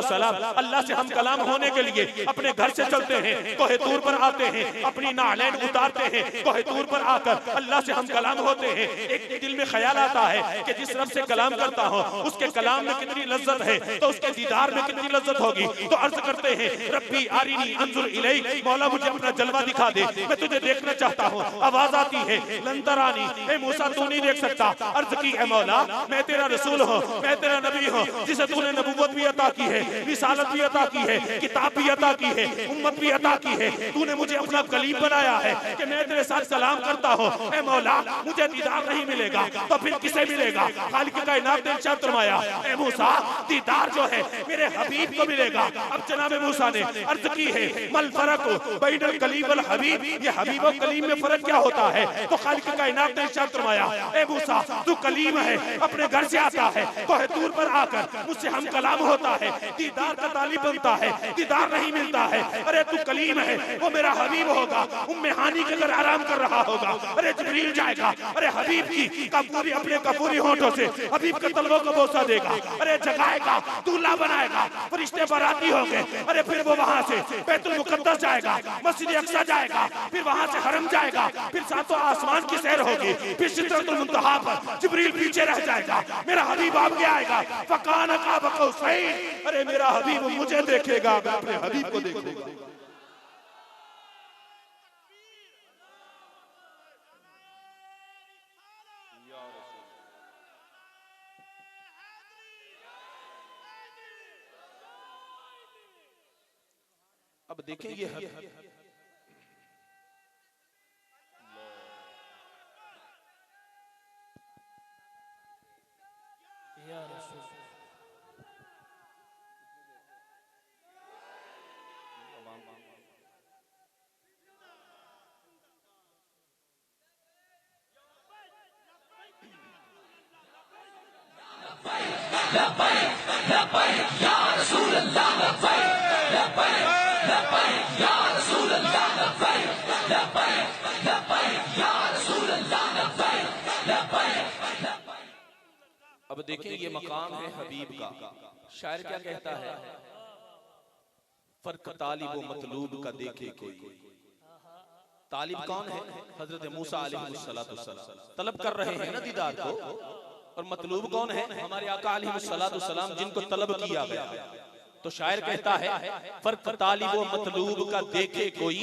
अल्लाह से हम कलाम होने के लिए अपने घर से चलते हैं, कोहे तूर पर आते हैं, अपनी नालैन उतारते हैं, कोहे तूर पर आकर अल्लाह से हम कलाम होते हैं। एक दिल में ख्याल आता है कि जिस रब से कलाम करता हूं उसके कलाम में कितनी लज्जत है, तो उसके दीदार में कितनी लज्जत होगी। तो अर्ज करते हैं रब्बी आरिनी अंजुर इलैक, मौला मुझे अपना जलवा दिखा दे, मैं तुझे देखना चाहता हूं। आवाज आती है लंतरानी, ए मूसा तू नहीं देख सकता। अर्ज की ए मौला मैं तेरा रसूल हूं, मैं तेरा नबी हूं, जिसे तूने नबूवत भी अता की है, रिसालत भी अता की है, किताब भी अता की है, उम्मत भी अता की है। तूने मुझे अपना कलीम बनाया है कि मैं तेरे साथ कलाम करता हूं। ए मौला मुझे दीदार नहीं मिलेगा तो फिर किसे मिलेगा? खालिक कायनात ने इरशाद फरमाया ए मूसा दीदार जो है मेरे हबीब को मिलेगा। अब जनाब मूसा ने अर्ज की है मल फरक बैनल कलीम वल हबीब, ये हबीब और कलीम में फर्क क्या होता है? तो खालिक कायनात ने इरशाद फरमाया ए मूसा तू कलीम है, अपने घर से आता है, कोहे तूर पर आकर मुझसे हम कलाम होता है, दीदार का तालिब बनता है, दीदार नहीं मिलता है। अरे तू कलीम है, वो मेरा हबीब होगा, उम्मे हानी के घर आराम कर रहा होगा। अरे जिब्रील जाएगा, अरे हबीब की कपूरी अपने कपूरी होठों से हबीब के तलवों को बोसा देगा, अरे जगाएगा, दूल्हा बनाएगा, फरिश्ते बाराती होंगे। अरे फिर वो वहां से बैतुल मुकद्दस जाएगा, मस्जिद अक्सा जाएगा, फिर वहां से हरम जाएगा, फिर सातों आसमान की सैर होगी, फिर सिदरतुल मुंतहा पर जिब्रील पीछे रह जाएगा, मेरा हबीब आगे आएगा, फकान का बकौसैन। अरे मेरा हबीब मुझे देखेगा, मैं अपने हबीब को देखूंगा। अब देखें ये अब देखें ये मकाम है हबीब का। शायर क्या कहता है? फर्क तालिब व मतलूब का देखे कोई। तालिब कौन है? हजरत मूसा अलैहिस्सलाम तलब कर रहे हैं ना दीदार को, और मतलूब कौन है? हमारे आका अलैहिस्सलाम जिनको तलब किया गया। तो शायर कहता है फर्क तालिब व मतलूब का देखे कोई,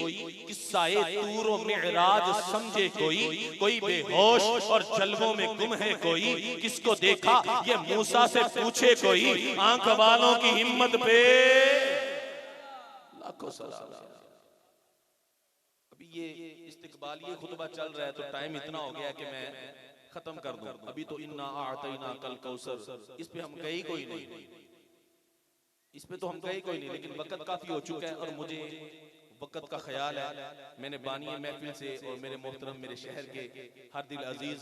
किस्साए तूर व मिअराज समझे कोई, कोई बेहोश और जलवों में गुम है कोई, किसको देखा ये मूसा से पूछे कोई, आंख वालों की हिम्मत पे लाखों सलाम। अभी ये इस्तिकबालिये खुतबा चल रहा है तो टाइम इतना हो गया कि मैं खत्म कर दूं। अभी तो इन्ना आतैना कल कौसर, इस पे हम गए कोई नहीं। इस पे तो हम गए कोई नहीं, लेकिन वक्त काफी हो चुका है और मुझे वक्त का ख्याल है। मैंने बानी महफिल से और मेरे मोहतरम मेरे शहर के हर दिल अजीज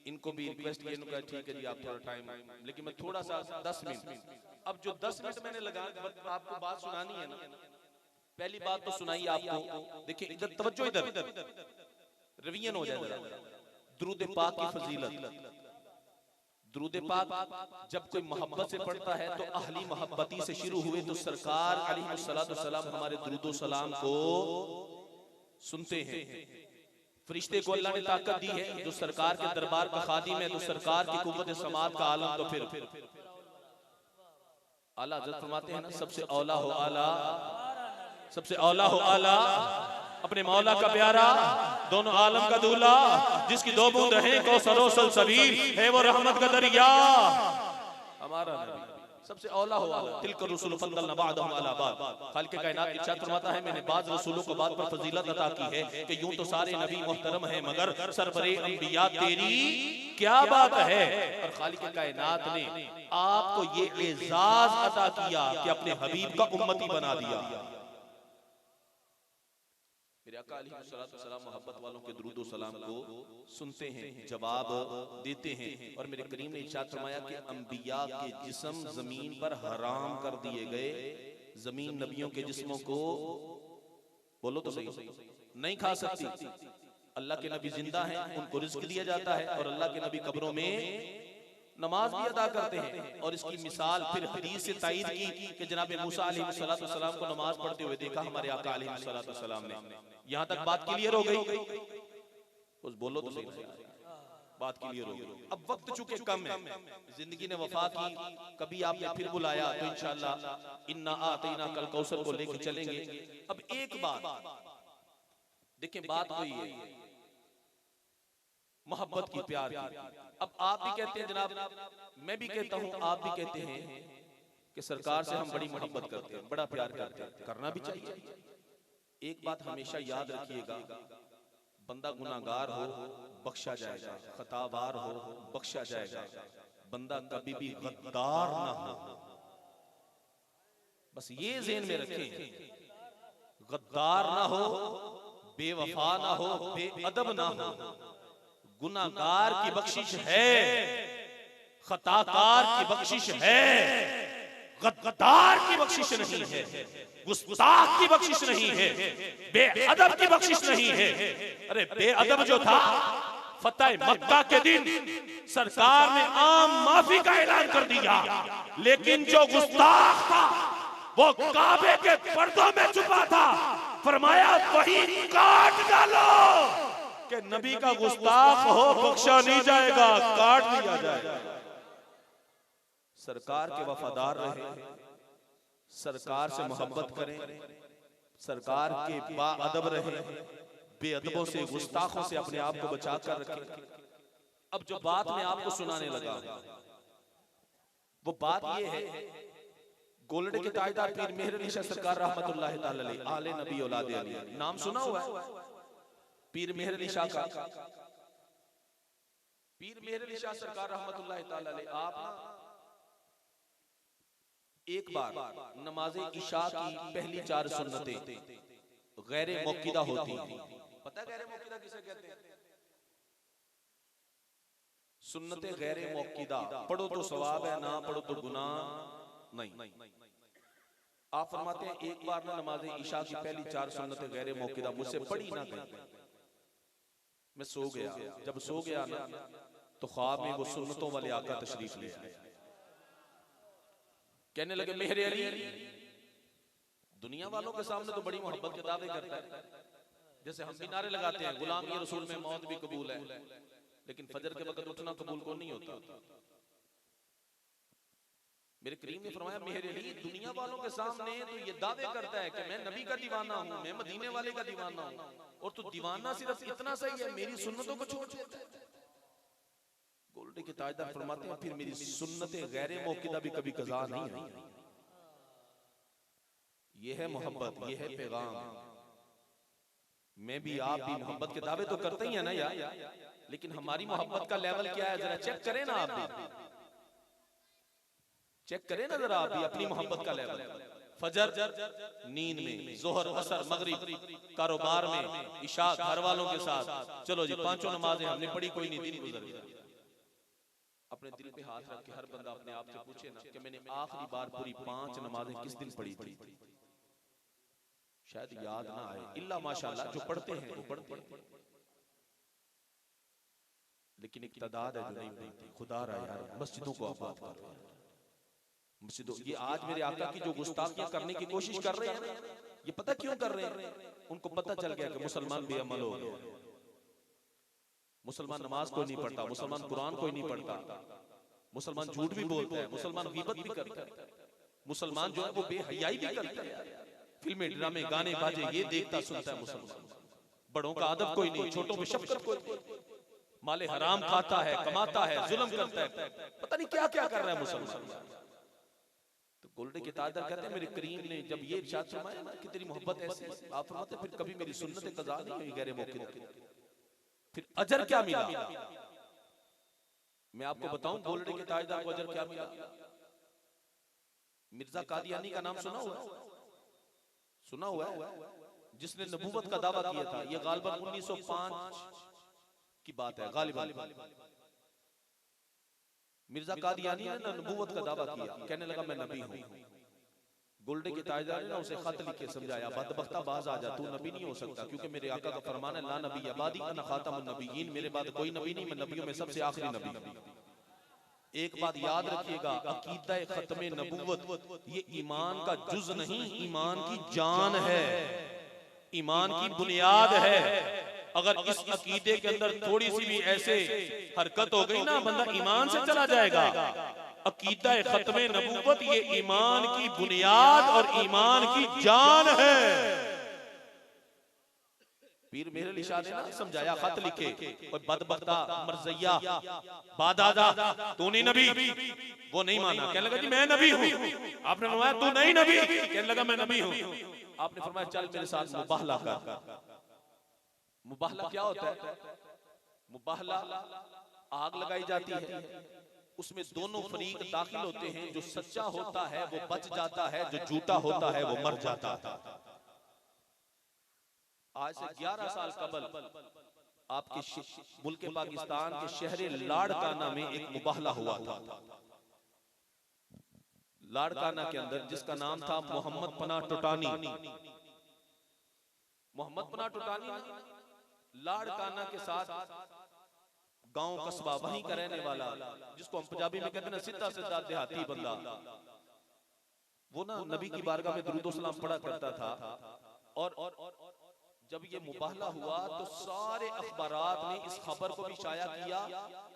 इनको भी रिक्वेस्ट किया, इन्होंने कहा ठीक है जी आप थोड़ा टाइम, लेकिन मैं थोड़ा सा 10 मिनट, अब जो 10 मिनट मैंने लगा आपको बात सुनानी है ना, पहली बात तो सुनाई आपको। देखिए इधर तवज्जो, इधर रिवीजन हो जाए जरा। दुरूद पाक की फजीलत, दुरूद पाक जब कोई मोहब्बत से पढ़ता है तो अहली मोहब्बती से शुरू हुए तो सरकार अलैहिस्सलाम हमारे दुरूद सलाम को सुनते हैं। फरिश्ते को अल्लाह ने ताकत दी है, जो सरकार के दरबार का खादिम है तो सरकार की कुव्वत समात का आलम तो फिर आला हज़रत फरमाते हैं ना, सबसे औला हो आला, सबसे औला हो आला, अपने मौला का प्यारा, दोनों आलम का दूल्हा, जिसकी दो बूंद है कौसर और सलसबील है वो रहमत का दरिया, हमारा नबी सबसे औला हो आला। तिलका रसूल फद्दलना बअदहुम अला बअद। खालिक कायनात इरशाद फरमाता है मैंने बाज़ रसूलों को बाद पर फजीलत अता की है कि यूं तो सारे नबी मोहतरम हैं मगर सरवरे अंबिया तेरी क्या बात है। और खालिक कायनात ने आपको ये एजाज अता किया कि अपने हबीब का उम्मती बना दिया। मेरे आका अलैहिस्सलाम मोहब्बत वालों के दुरूद व सलाम को सुनते हैं, जवाब देते हैं। और मेरे करीम ने इरशाद फरमाया कि अंबिया के जिस्म जमीन पर हराम कर दिए गए, जमीन नबियों के जिस्मों को बोलो तो सही नहीं खा सकती। अल्लाह के नबी जिंदा हैं, उनको रिज़्क दिया जाता है और अल्लाह के नबी कब्रों में नमाज भी अदा करते हैं। और इसकी मिसाल फिर हदीस से तायीद की कि जनाब मूसा अलैहिस्सलाम को नमाज पढ़ते हुए देखा हमारे आका अलैहिस्सलाम ने। यहाँ तक बात क्लियर हो गई? कुछ बोलो तो सही, बात क्लियर हो गई। अब वक्त चूंकि कम है, जिंदगी ने वफा की, कभी आपने फिर बुलाया तो इंशाअल्लाह इन्ना आतैना कल कौसर को लेके चलेंगे। अब एक बात देखें, बात वही है मोहब्बत की, प्यार की। अब आप भी कहते हैं जनाब, मैं भी कहता हूं, आप भी कहते हैं कि सरकार से हम बड़ी मोहब्बत करते हैं, बड़ा प्यार करते हैं, करना भी चाहिए। एक बात हमेशा याद रखिएगा, बंदा गुनाहगार हो बख्शा जाएगा, खतावार हो बख्शा जाएगा, बंदा कभी भी गद्दार ना हो। बस ये ज़हन में रखें, गद्दार ना हो, बेवफा ना हो, बेअदब ना हो। गुनाहगार की बख्शिश है, खताकार की बख्शिश है, गद्दार की बख्शिश नहीं है, गुस्ताख की बख्शिश नहीं है, बेअदब की बख्शिश नहीं है। अरे बेअदब जो था फतह मक्का के दिन सरकार ने आम माफी का ऐलान कर दिया, लेकिन जो गुस्ताख था वो काबे के पर्दों में छुपा था, फरमाया वही काट डालो कि नबी का गुस्ताख हो बख्शा नहीं जाएगा, काट दिया जाएगा। सरकार के वफादार रहे, सरकार से मोहब्बत करें, सरकार के बाअदब रहे, बेअदबों से गुस्ताखों से अपने आप को बचा कर रखें। अब जो बात मैं आपको सुनाने लगा वो बात ये है, गोलडे के ताजदार पीर मेहर अली शाह सरकार रहमतुल्लाह तआला अलैह, आले नबी औलादे अली, नाम सुना हुआ है पीर मेहर अली शाह का। पीर मेहर अली शाह सरकार रहमतुल्लाह तआला अलैह, आप ना एक बार नमाज़े इशा की पहली 4 सुन्नतें गैर मौकिदा होती हैं। पता है गैर मौकिदा किसे कहते हैं? सुन्नतें गैर मौकिदा, पढ़ो तो सवाब है, ना पढ़ो तो गुनाह नहीं। आप फरमाते हैं एक बार ना नमाज़े इशा की पहली 4 सुन्नतें गैर मौकिदा मुझसे पढ़ी ना गई, मैं सो गया। जब सो गया ना तो ख्वाब में वो सुन्नतों वाले आका तशरीफ ले आए। कहने लगे मेहरे अली, दुनिया वालों के सामने तो बड़ी मोहब्बत के दावे करता है, जैसे हम भी नारे लगाते हैं गुलाम ये रसूल में मौत भी कबूल है, लेकिन फजर के वक्त उठना कबूल को नहीं होता। मेरे करीम ने फरमाया मेहरे अली, दुनिया वालों के सामने तो ये दावे करता है कि मैं नबी का दीवाना हूं, मैं मदीने वाले का दीवाना हूं, और तू दीवाना सिर्फ इतना सही है, मेरी सुन्नतों को छोड़ देता है। गोल्डे के ताजदार फरमाते हैं फिर मेरी सुन्नतें गैर मौकिदा भी कभी कज़ा नहीं है। ये है मोहब्बत, ये है पैगाम। मैं भी आप भी मोहब्बत के दावे तो करते ही है ना यार, लेकिन हमारी मोहब्बत का लेवल क्या है जरा चेक करें ना, आप भी चेक करें ना जरा आप भी अपनी मोहब्बत का लेवल। फजर नींद में, जोहर असर मगरिब कारोबार में, इशा घर वालों के साथ, चलो जी पांचों नमाजें हमने पढ़ी, कोई नहीं, दिन गुजर गया। अपने दिल पे हाथ रख के हर बंदा अपने आप से पूछे ना कि मैंने आखिरी बार पूरी 5 नमाजें किस दिन पढ़ी थी। शायद याद ना आए, इल्ला माशाल्लाह जो पढ़ते हैं वो पढ़ते हैं, लेकिन एक तादाद है जो नहीं पढ़ती। खुदा रहा यार मस्जिदों को आबाद करो। मस्जिदों, ये आज मेरे आका की जो गुस्ताखियां करने की कोशिश कर रहे हैं, ये पता क्यों कर रहे हैं? उनको पता चल गया कि मुसलमान बेअमल हो गए, मुसलमान नमाज कोई नहीं पढ़ता, मुसलमान कुरान कोई नहीं पढ़ता, मुसलमान झूठ भी बोलता है, मुसलमान गीबत भी करता है, मुसलमान जो है वो बेहयाई भी करता है, फिल्में ड्रामे गाने बाजे ये देखता सुनता है मुसलमान। बड़ों का अदब कोई नहीं, छोटों पे शफकत कोई नहीं, माले हराम खाता है, कमाता है, जुल्म करता है, पता नहीं क्या क्या कर रहा है मुसलमान। तो गोल्डे के ताजदार कहते हैं मेरे करीम ने जब ये इरशाद फरमाया ना कि तेरी मोहब्बत ऐसी, आप फरमाते फिर कभी मेरी सुन्नत कज़ा नहीं हुई गैर मौके पे, फिर अजर क्या मिला? मैं आपको बताऊं गोल्डे के ताजदार को अजर क्या मिला। मिर्जा कादियानी का नाम सुना हुआ है? सुना हुआ है? जिसने नबूवत का दावा किया था, ये गालिबन 1905 की बात है, गालिबन मिर्जा कादियानी ने नबूवत का दावा किया, कहने लगा मैं नबी हूं। गोल्डे के ताजदार ने ना उसे खत लिख के समझाया, बदबख्ता बाज आ जा, तू नबी नहीं हो सकता, क्योंकि मेरे आका का फरमान है ला नबी अबादी अना खातमुन नबिय्यीन, मेरे बाद कोई नबी नहीं, मैं नबियों में सबसे आखिरी नबी। एक बात याद रखिएगा, अकीदा खत्मे नबूवत ये ईमान का जुज नहीं, ईमान की जान है, ईमान की बुनियाद है। अगर इस अकीदे के अंदर थोड़ी सी भी ऐसे हरकत हो गई ना, बंदा ईमान से चला जाएगा। अकीदा खत्मे नबूवत ये ईमान की बुनियाद और ईमान की जान है। पीर मेरे लिशाद ने ना समझाया, खत लिखे और बदबख्ता मरज़िया बादादा तू नहीं नबी, वो नहीं माना, कहने लगा जी मैं नबी हूँ। आपने फरमाया तू नहीं नबी, कहने लगा मैं नबी हूँ। आपने फरमाया चल मेरे साथ मुबाहला कर। मुबाहला क्या होता है? मुबाहला आग लगाई जाती है, उसमें दोनों फरीक दाखिल होते हैं, जो सच्चा होता है वो बच जाता है, जो झूठा होता है वो मर जाता है। आज से 11 साल कबल आपके मुल्क पाकिस्तान के शहर लाड़काना में एक मुबाहला हुआ था। लाड़काना के अंदर जिसका नाम था मोहम्मद पनाह टोटानी। मोहम्मद पनाह टोटानी लाड़काना के साथ गांव कस्बा वहीं का रहने वाला, जिसको हम पंजाबी में कहते हैं ना सीधा सीधा देहाती बंदा, वो ना नबी की बारगाह में दुरूद सलाम पढ़ा करता था। और जब ये मुबाहला हुआ तो सारे अखबारात ने इस खबर को भी शाया किया,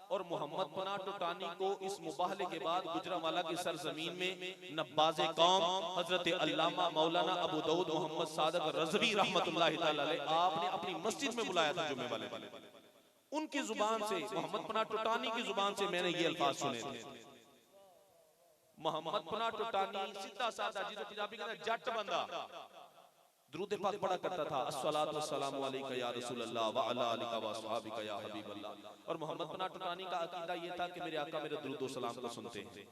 और मोहम्मद पनाह टोटानी को इस मुबाहले के बाद गुजरांवाला की सरजमीन में नब्बाज़े कौम हजरत अल्लामा मौलाना अबू दाऊद मोहम्मद सादिक रज़वी रहमतुल्लाहि तआला अलैह आपने अपनी मस्जिद में बुलाया था जुमे वाले दिन। उनकी जुबान से, मोहम्मद पनाह टोटानी की जुबान से मैंने ये अल्फाज सुने थे। मोहम्मद पनाह टोटानी सीधा साधा, जिसे पंजाबी कहते हैं जट बंदा, दुरूद पाक पढ़ा करता था, अस्सलातु वस्सलामु अलैका या रसूल अल्लाह व अला आलिका व अस्हाबिका या हबीब अल्लाह। और मोहम्मद पनाह टोटानी का अकीदा ये था कि मेरे आका मेरे दुरूद सलाम को सुनते हैं।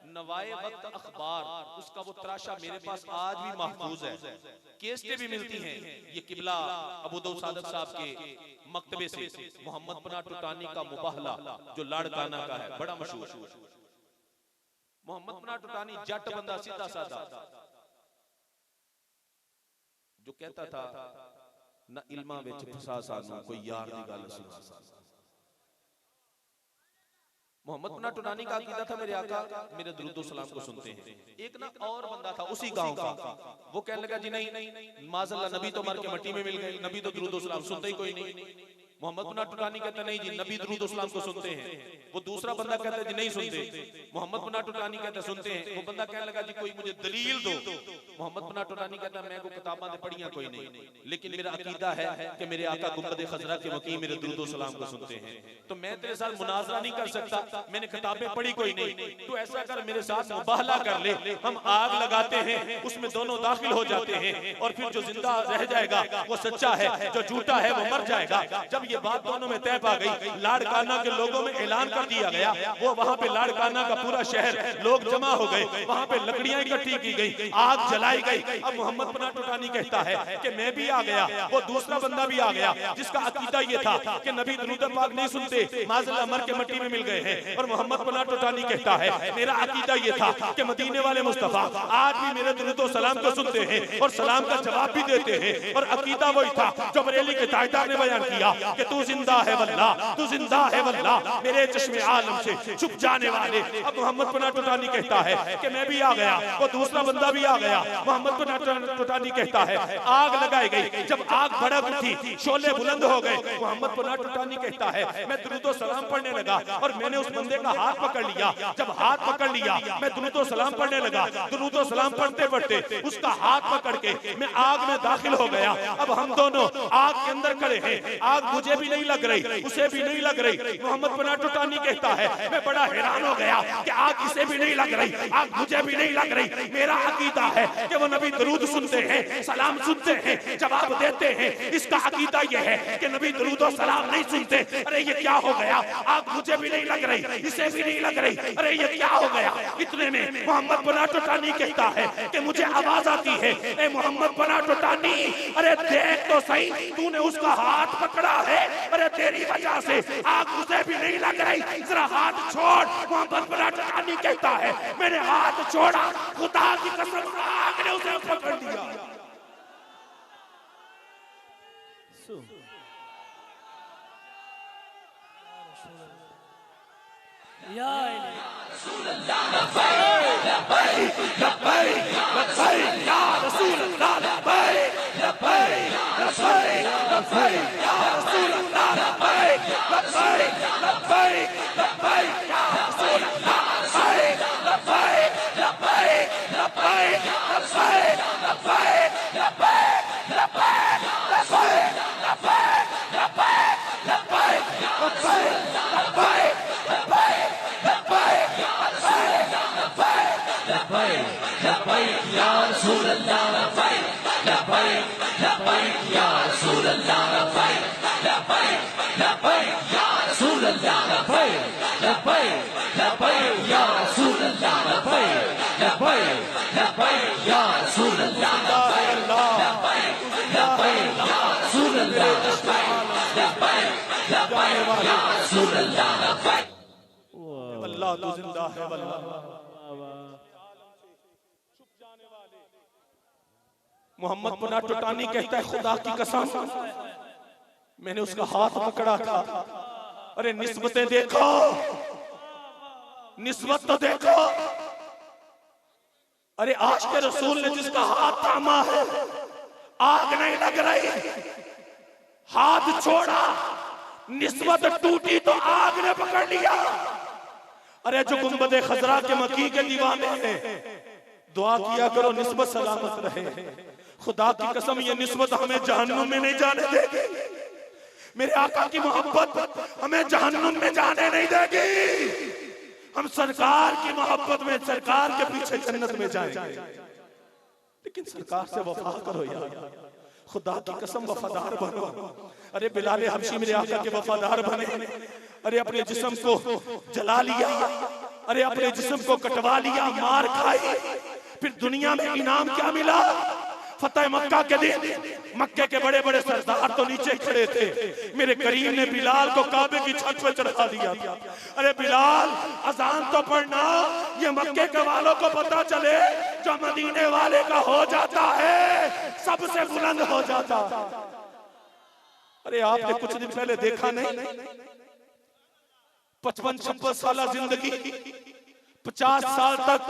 नवाए वक्त अखबार, उसका वो तराशा मेरे पास आज भी महफूज है, केस्टें भी मिलती हैं। ये किबला अबू दाऊद सादिक साहब के मकतबे से मोहम्मद पनाह टोटानी का मुबाहला जो लाड़काना का है, बड़ा मशहूर। मोहम्मद पनाह टोटानी जट बंदा, सीधा साधा, जो कहता था ना इल्मा विच फसा सानू कोई यार दी गल सुना सा। मोहम्मद पनाह टोटानी का अकीदा था मेरे आका मेरे दुरूद सलाम को सुनते हैं। एक ना और बंदा था उसी गांव का, वो कहने लगा जी नहीं माज़अल्लाह नबी तो मर के मट्टी में मिल गए, नबी तो दुरूद सलाम सुनते ही कोई नहीं। मोहम्मद पनाह टोटानी कहता नहीं जी नबी दुरूद सलाम को सुनते हैं। वो दूसरा बंदा कहता है जी नहीं सुनते। मोहम्मद पनाह टोटानी कहता सुनते हैं। वो बंदा कहने लगा जी कोई मुझे दलील दो। मोहम्मद पनाह टोटानी कहता मैं को किताबां दे पढ़ियां कोई नहीं, लेकिन मेरा अकीदा है कि मेरे आका गुंबद खजरा के वकी मेरे दुरूद सलाम को सुनते हैं, तो मैं तेरे साथ मुनाजरा नहीं कर सकता, मैंने किताबें पढ़ी कोई नहीं, तो ऐसा कर मेरे साथ मुबाहला कर ले, हम आग लगाते हैं, उसमें दोनों दाखिल हो जाते हैं, और फिर जो जिंदा रह जाएगा वो सच्चा है, जो झूठा है वो मर जाएगा। जब ये बात दोनों में तय पा गई, लाड़काना के लोगों में ऐलान कर दिया गया। वो वहां पे लाड़काना का पूरा शहर लोग जमा हो गए, वहां पे लकड़ियां इकट्ठी की गई, आग जलाई गई। अब मोहम्मद पना टोटानी कहता है कि मैं भी आ गया, वो दूसरा बंदा भी आ गया जिसका अकीदा ये था कि नबी दुरूद पाक नहीं सुनते, माज़ल्लाह मर के मिट्टी में मिल गए हैं। और मोहम्मद पना टोटानी कहता है मेरा अकीदा ये था कि मदीने वाले मुस्तफा आज भी मेरे दुरूद सलाम को सुनते हैं और सलाम का जवाब भी देते हैं। और अकीदा वही था जो बरेली के ताजदार ने बयान किया कि तू जिंदा है वल्लाह, तू जिंदा है वल्लाह, मेरे चश्मे आलम से छुप जाने वाले। अब मोहम्मद पना टोटानी कहता है कि मैं भी आ गया, वो दूसरा बंदा भी आ गया। मोहम्मद पना टोटानी कहता है आग लगाई गई, जब आग भड़क उठी, शोले बुलंद हो गए। मोहम्मद पना टोटानी कहता है मैं दुरूद सलाम पढ़ने लगा और मैंने उस बंदे का हाथ पकड़ लिया। जब हाथ पकड़ लिया मैं दुरूद सलाम पढ़ने लगा, दुरूद सलाम पढ़ते पढ़ते उसका हाथ पकड़ के मैं आग में दाखिल हो गया। अब हम दोनों आग के अंदर खड़े हैं, आग मुझे भी नहीं लग रही, उसे भी नहीं लग रही। मोहम्मद पना टोटानी कहता है मैं बड़ा हैरान हो गया कि आग इसे भी नहीं लग रही, आग मुझे भी नहीं लग रही। मेरा अकीदा है कि वो नबी दुरूद सुनते हैं, सलाम सुनते हैं, जवाब देते हैं। इसका अकीदा यह है कि नबी दुरूद और सलाम नहीं सुनते। अरे ये क्या हो गया, आग मुझे भी नहीं लग रही, इसे भी नहीं लग रही, अरे ये क्या हो गया। इतने में मोहम्मद पना टोटानी कहता है कि मुझे आवाज आती है ए मोहम्मद पना टोटानी, अरे देख तो सही, तूने उसका हाथ पकड़ा है, अरे तेरी वजह से आग उसे भी नहीं लग रही, जरा हाथ छोड़। मोहम्मद पना टोटानी कहता है मैंने हाथ छोड़ा, खुदा की कसम आग ने उसे पकड़ लिया। या रसूल अल्लाह लब्बैक लब्बैक लब्बैक लब्बैक या रसूल अल्लाह लब्बैक लब्बैक लब्बैक लब्बैक या रसूल अल्लाह लब्बैक लब्बैक लब्बैक लब्बैक या रसूल अल्लाह लब्बैक लब्बैक लब्बैक लब्बैक लब्बैक लब्बैक लब्बैक लब्बैक लब्बैक लब्बैक लब्बैक लब्बैक लब्बैक या रसूल अल्लाह लब्बैक लब्बैक लब्बैक या रसूल अल्लाह लब्बैक लब्बैक लब्बैक या रसूल अल्लाह लब्बैक लब्बैक लब्बैक या रसूल अल्लाह लब्बैक लब्बैक लब्बैक या रसूल अल्लाह लब्बैक लब्बैक या रसूल अल्लाह लब्बैक लब्बैक या रसूल अल्लाह लब्बैक। अल्लाह तू जिंदा है वल्लाह। मोहम्मद पना टोटानी कहता है खुदा की कसम मैंने उसका हाथ पकड़ा था। अरे निस्बतें देखो, निस्बत तो देखो। अरे आज के रसूल ने जिसका हाथ थामा है आग नहीं लग रही, हाथ छोड़ा, निस्बत टूटी तो आग ने पकड़ लिया। अरे जो गुंबदे खजरा के मकी के दीवाने हैं दुआ किया करो निस्बत सलामत रहे। खुदा की कसम ये निस्बत हमें जहन्नुम में नहीं जाने देगी। मेरे आका की मोहब्बत हमें जहन्नुम में जाने नहीं देगी। हम सरकार की मोहब्बत में सरकार के पीछे जन्नत में जाएंगे, लेकिन सरकार से वफा करो यार, खुदा की कसम वफादार बनो। अरे बिलाल हबशी मेरे आका के वफादार बने। अरे अपने जिस्म को जला लिया, अरे अपने जिस्म को कटवा लिया, मार खाई, फिर दुनिया में इनाम क्या मिला। फतेह मक्का के दिन मक्के के बड़े बड़े सरदार तो नीचे खड़े थे, मेरे करीम ने बिलाल को काबे की छत पर चढ़ा दिया था। अरे बिलाल अजान तो पढ़ना, ये मक्के के वालों को पता चले जो मदीने वाले का हो जाता है सबसे बुलंद हो जाता। अरे आपने कुछ दिन पहले देखा नहीं, 55-56 साल जिंदगी, 50 साल तक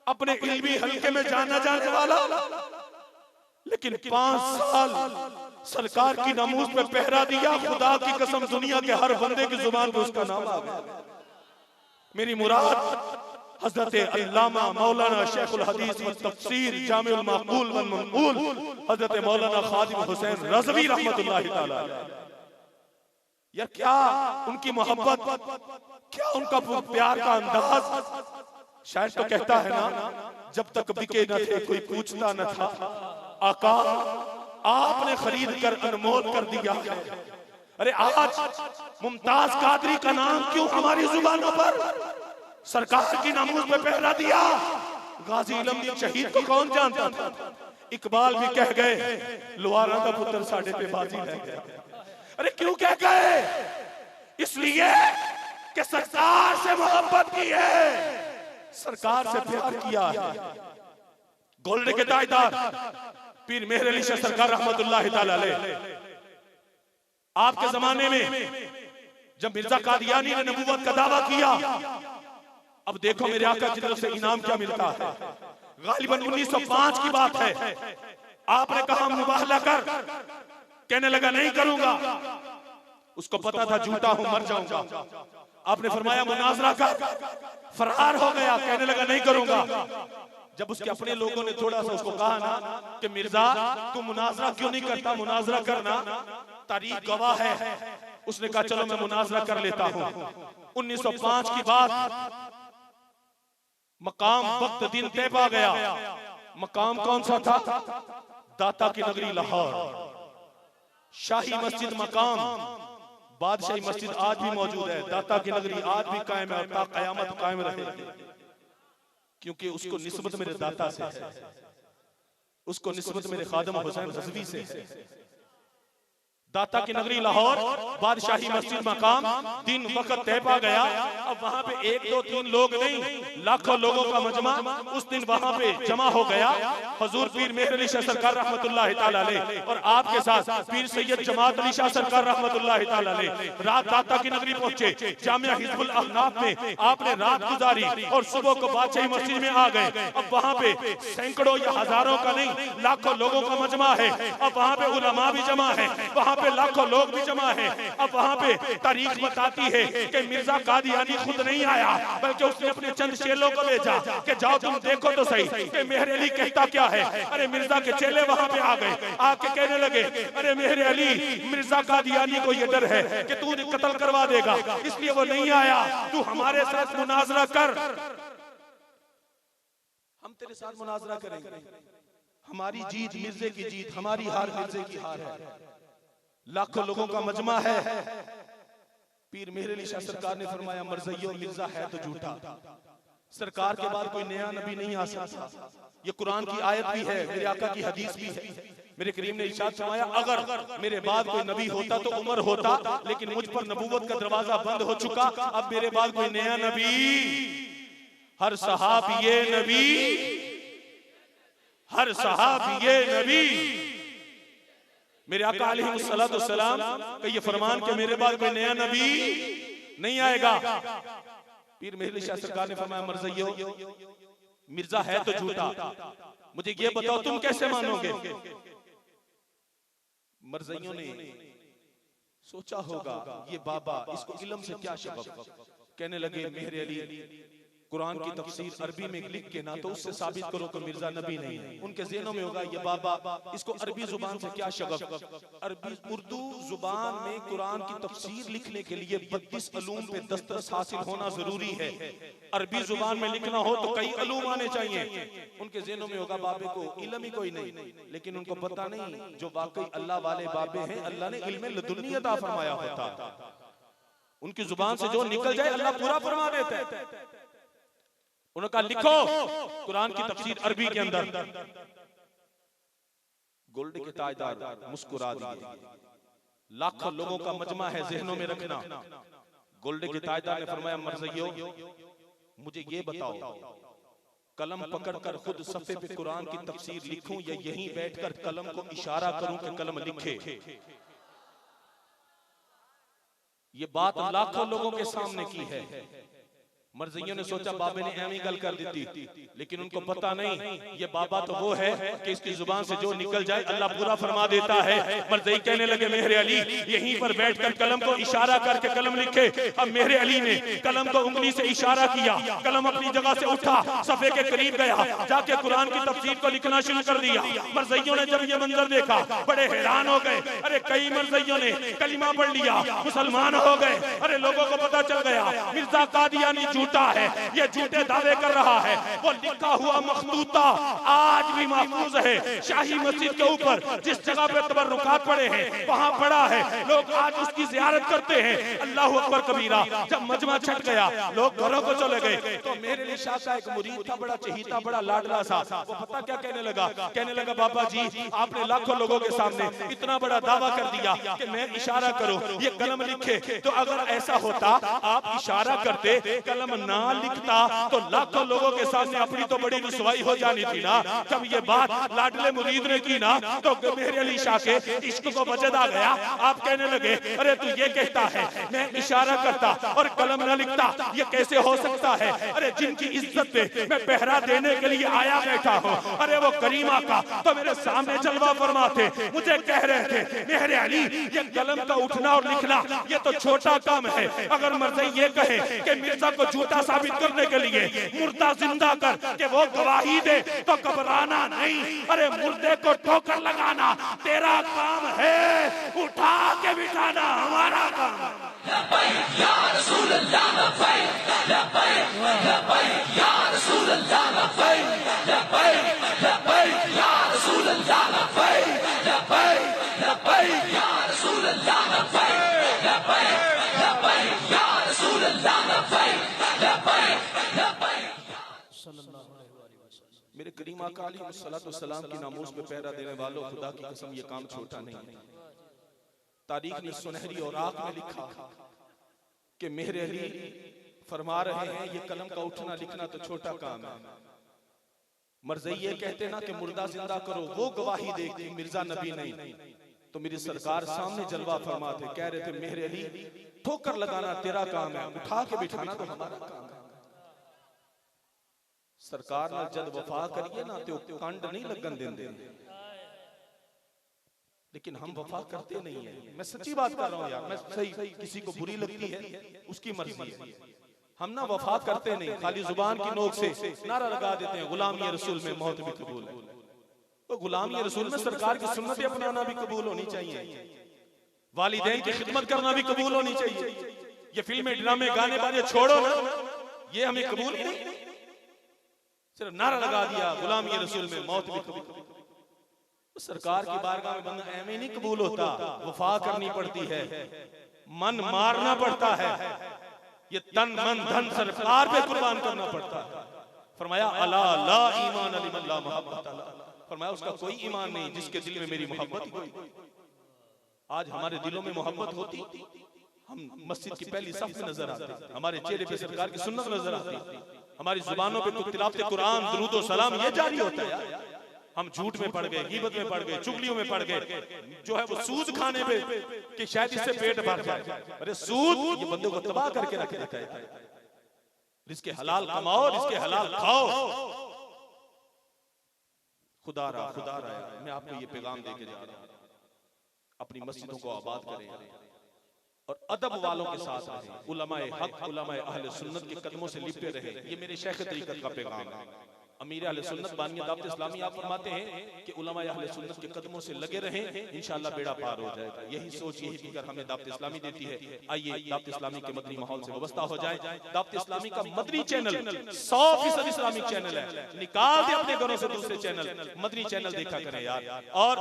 अपने इल्मी हल्के में जाना जाने वाला, लेकिन 5 साल सरकार की नमूज पे पहरा दिया। खुदा की कसम दुनिया के हर बंदे की जुबान पे उसका नाम आ गया। मेरी मुराद हजरत अल्लामा मौलाना शेखुल हदीस व तफसीर जामिउल माकूल व मनकूल हजरत मौलाना खादिम हुसैन रज़वी रहमतुल्लाहि तआला। यार क्या उनकी मोहब्बत, क्या उनका प्यार का अंदाज। शायद तो कहता है ना जब तक बिके न थे कोई पूछता न था, आका आपने खरीद कर अनमोल कर दिया है। अरे आज मुमताज कादरी का नाम क्यों हमारी जुबानों पर? सरकार की नामूस पे पहरा दिया। गाजी इलमदीन शहीद को कौन जानता था? इकबाल भी कह गए लुहारा का पुत्र साढ़े पे बाजी रह गया। अरे क्यों कह गए? इसलिए कि सरकार से मोहब्बत की है, सरकार से प्यार किया है। गोल्डे के ताजदार पीर मेहर अली शाह सरकार रहमतुल्लाह ताला अलैह, आपके जमाने में जब मिर्जा कादियानी ने नबूवत का दावा किया, अब देखो मेरे आका की तरफ से इनाम क्या मिलता है। गालिबन 1905 की बात है। आपने कहा मुबाहला कर, कहने लगा नहीं करूंगा। उसको पता था झूठा हूं, मर जाऊंगा। आपने फरमाया मुनाजरा कर, फरार हो गया, कहने लगा नहीं करूंगा। जब उसके अपने लोगों ने थोड़ा सा उसको कहा ना कि मिर्जा तू मुनाजरा क्यों नहीं करता, मुनाजरा करना, तारीख गवाह है। उसने कहा चलो मैं मुनाजरा कर लेता हूं। 1905 की बात, मकाम वक्त दिन तय पा गया। मकाम कौन सा था? दाता की नगरी लाहौर, शाही मस्जिद मकाम, बादशाही मस्जिद आज भी मौजूद है। दाता की नगरी आज भी कायम है और ता कयामत कायम रहेगी, क्योंकि उसको निस्बत मेरे दाता से है, उसको निस्बत मेरे खादम हुसैन रज़वी से है। दाता की नगरी लाहौर, बादशाही मस्जिद मकाम, दिन वक्त तय पा गया। अब वहां पे 1 2 3 लोग नहीं, लाखों लोगों का मजमा उस दिन वहां पे जमा हो गया। हुजूर पीर मेहर अली शाह सरकार रहमतुल्लाह ताला अलैह और आपके साथ पीर सैयद जमात अली शाह सरकार रहमतुल्लाह ताला अलैह रात दाता की नगरी पहुंचे। जामिया हिजबुल अहनाफ में आपने रात गुजारी और सुबह को बादशाही मस्जिद में आ गए। अब वहां पे सैकड़ों या हजारों का नहीं, लाखों लोगों का मजमा है। अब वहां पे उलमा भी जमा है, वहां पे लाखों लोग भी जमा है। अब वहां पे तारीख बताती है कि मिर्जा कादियानी खुद नहीं आया, बल्कि उसने अपने चंद चेलों को भेजा कि जाओ तुम देखो तो सही कि मेहर अली कहता क्या है। अरे मिर्जा के चेले वहां पे आ गए, आके कहने लगे अरे मेहर अली, मिर्जा कादियानी को ये डर है कि तू कत्ल करवा देगा, इसलिए वो नहीं आया। तू हमारे साथ मुनाजरा कर, हम तेरे साथ मुनाजरा करेंगे। हमारी जीत मिर्जे की जीत, हमारी हार मिर्जे की हार है। लाखों लोगों का मजमा है। पीर मेहर अली शाह सरकार ने फरमाया मर्ज़इयो मिर्जा है तो झूठा, सरकार के बाद कोई नया नबी नहीं आ सकता। ये कुरान की आयत भी है, मेरे आका की हदीस भी है। मेरे करीम ने इरशाद फरमाया अगर मेरे बाद कोई नबी होता तो उमर होता, लेकिन मुझ पर नबूवत का दरवाजा बंद हो चुका। अब मेरे बाद कोई नया नबी, हर सहाबी ये नबी, हर सहाबी ये नबी। मेरे आका अलैहिस्सलातु वस्सलाम का ये फरमान कि मेरे बाद कोई नया नबी नहीं आएगा। पीर मेहर अली शाह सरकार ने फरमाया मर्ज़इयो मिर्जा है तो झूठा, मुझे ये बताओ तुम कैसे मानोगे। मर्ज़इयों ने सोचा होगा ये बाबा, इसको इल्म से क्या शबक। कहने लगे मेहर अली कुरान की तफसीर अरबी में लिख के ना तो उससे साबित करो कि मिर्जा नबी नहीं है। उनके ज़हनों में होगा ये बाबा, इसको अरबी जुबान से क्या शगफ। अरबी उर्दू जुबान में कुरान की तफसीर लिखने के लिए 32 अलूम पे दस्तरस हासिल होना जरूरी है। अरबी जुबान में लिखना हो तो कई अलूम आने चाहिए। उनके ज़हनों में होगा बाबे को इल्म ही कोई नहीं, लेकिन उनको पता नहीं जो वाकई अल्लाह वाले बाबे हैं, अल्लाह ने इल्म लदुन्नी अता फरमाया होता। उनकी जुबान से जो निकल जाए अल्लाह पूरा फरमा देता है। उन्होंने कहा लिखो कुरान की तफसीर अरबी के अंदर। गोल्ड के ताजदार मुस्कुरा दिए। लाखों लोगों का मजमा है, ज़हनों में रखना। गोल्ड के ताजदार ने फरमाया मर्ज़इयो मुझे ये बताओ, कलम पकड़कर खुद सफ़े पे कुरान की तफसीर लिखूं या यहीं बैठकर कलम को इशारा करूं कि कलम लिखे। ये बात लाखों लोगों के सामने की है। मर्ज़इयों ने सोचा बाबे ने ऐमी गल कर दी थी, लेकिन उनको पता नहीं ये बाबा तो वो है कि इसकी जुबान से जो निकल जाए अल्लाह पूरा फरमा देता है। मर्ज़ई कहने लगे मेहर अली यहीं पर बैठकर कलम को इशारा करके कलम लिखे। अब मेहर अली ने कलम को उंगली से इशारा किया, कलम अपनी जगह से उठा, सफ़े के करीब गया, जाके कुरान की तफसीर को लिखना शुरू कर दिया। मर्ज़इयों ने जब ये मंजर देखा बड़े हैरान हो गए। अरे कई मर्ज़इयों ने कलिमा पढ़ लिया, मुसलमान हो गए। अरे लोगों को पता चल गया मिर्जा कादियानी झूठा है, ये झूठे दावे कर रहा है। वो लिखा हुआ मखतूता आज भी महफूज है शाही मस्जिद के ऊपर, जिस जगह पे तबर्रुकात पड़े हैं वहां पड़ा है। लोग आज उसकी जियारत करते हैं। अल्लाह अकबर कबीरा। जब मजमा छट गया, लोग घरों को चले गए, तो मेरे लिए शाह का एक मुरीद था, बड़ा चहीता, बड़ा लाडला सा। वो पता क्या कहने लगा? कहने लगा, बाबा जी आपने लाखों लोगों के सामने इतना बड़ा दावा कर दिया कि मैं इशारा करो ये कलम लिखे, तो अगर ऐसा होता आप इशारा करते, कलम ना लिखता, तो लाखों लोगों के सामने अपनी तो बड़ी रुसवाई हो जानी थी ना। जब ये बात लाडले मुरीद ने की ना, तो मेरे अली शाह के इश्क को वजद आ गया। आप कहने लगे, अरे तू ये कहता है मैं इशारा करता और कलम ना लिखता, ये कैसे हो सकता है? अरे जिनकी इज्जत पे मैं पहरा देने के लिए आया बैठा हूँ, अरे वो करीमा का तो मेरे सामने जलवा फरमाते, मुझे कह रहे थे मेरे अली ये कलम का उठना और लिखना ये तो छोटा काम है। अगर मर्जी ये कहे कि मिर्जा को झूठा साबित करने के लिए मुर्दा जिंदा कर के वो गवाही दे, तो घबराना नहीं। अरे मुर्दे को ठोकर लगाना तेरा काम है, उठा के बिठाना हमारा काम है। या रसूल अल्लाह लब्बैक, लब्बैक, लब्बैक या रसूल अल्लाह लब्बैक, लब्बैक, लब्बैक या रसूल अल्लाह लब्बैक, लब्बैक, लब्बैक या रसूल अल्लाह लब्बैक, लब्बैक, लब्बैक या रसूल अल्लाह लब्बैक, लब्बैक, लब्बैक सल्लल्लाहु अलैहि वसल्लम। मेरे करीम आका अलैहिस्सलाम की नामूस पे पहरा देने वालों, खुदा की कसम ये काम छोटा नहीं है। तारीख ने सुनहरी औराक में लिखा कि मेरे अली फरमा रहे हैं ये कलम का उठना लिखना तो छोटा काम है। मर्जी ये कहते ना कि मुर्दा जिंदा करो, वो गवाही दे, मिर्जा नबी नहीं, तो मेरी सरकार सामने जलवा फरमाते, कह रहे थे मेरे अली ठोकर लगाना तेरा काम है, उठा के बिठाना तो हमारा काम है। सरकार ने जद वफा करिए ना तो कंड नहीं लगन देंदे, लेकिन हम वफा करते नहीं है। मैं सच्ची बात कर रहा हूँ यार, मैं सही, किसी को बुरी लगती है उसकी मर्जी है। हम ना वफा करते नहीं, खाली जुबान की नोक से नारा लगा देते हैं गुलामी रसूल में मौत भी कबूल है। तो गुलामी रसूल में सरकार की सुन्नतें अपनाना भी कबूल होनी चाहिए, वालिदैन की खिदमत करना भी कबूल होनी चाहिए। ये फिल्में ड्रामे गाने बाजे छोड़ो ना, ये हमें कबूल ही नहीं। सिर्फ नारा लगा दिया गुलामी रसूल में मौत भी कबूल। सरकार की बारगाह में बंदा ऐਵੇਂ नहीं कबूल होता, वफा करनी पड़ती है, मन मारना पड़ता है, ये तन मन धन सरकार पे कुर्बान करना पड़ता है। फरमाया अला ला ईमान लिमन ला मोहब्बत अला, फरमाया उसका कोई ईमान नहीं जिसके दिल में मेरी मोहब्बत हो। आज हमारे दिलों में मोहब्बत होती, हम मस्जिद की पहली सफ में नजर आते, हमारे चेहरे पे सरकार की सुन्नत नजर आती, हमारी जुबानों पे तिलावत कुरान दुरूद और सलाम ये जारी होता है। हम झूठ में पड़ गए, गीबत में पड़ गए, चुगलियों में पड़ गए, जो है वो सूद खाने पे कि शायद इससे पेट भर जाए। अरे सूद ये बंदे को तबाह करके रख देता है। इसके हलाल कमाओ, इसके हलाल खाओ। खुदा रहा मैं आपको ये पैगाम देके जा रहा हूं, अपनी मस्जिदों को आबाद करें और अदब वालों के साथ रहें, उलमाए हक उलमाए अहले सुन्नत के कदमों से लिपटे रहें। ये मेरे शेख तरीकत का पैगाम है। अमीर अहले सुन्नत बानिया दावत इस्लामी आप फरमाते हैं कि उलमाए अहले सुन्नत के कदमों से लगे रहें, इंशाअल्लाह बेड़ा पार हो जाएगा। यही सोच यही फिक्र हमें दावत इस्लामी देती है। आइए दावत इस्लामी के मदनी माहौल से वाबस्ता हो जाए। दावत इस्लामी का मदनी चैनल 100% इस्लामिक चैनल है, निकाल दे अपने घरों से दूसरे चैनल, मदनी चैनल देखा करें यार, और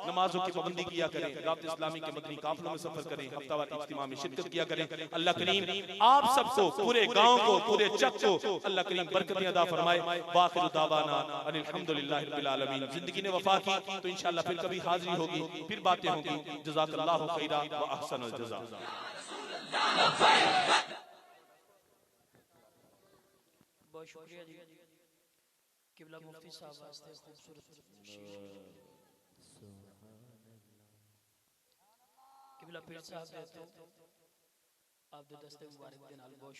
नमाजों की पाबंदी किया करें, दावत इस्लामी के मदनी काफिलों में सफर करें, हफ्तावार इज्तिमा में शिरकत किया करें। अल्लाह करीम आप सबको, पूरे गांव को, पूरे चक को अल्लाह करीम बरकतें अता फरमाए। वाखिर दावाना अल्हम्दुलिल्लाहि रब्बिल आलमीन। जिंदगी ने वफा की तो इंशाअल्लाह फिर कभी हाजिरी होगी, फिर बातें होंगी। जज़ाकल्लाहु खैरा व अहसनुल जज़ा। बहुत शुक्रिया जी, किबला मुफ्ती साहब वास्ते खूबसूरत किबला पीर साहब आप दे दस्ते मुबारक दे नाल बहुत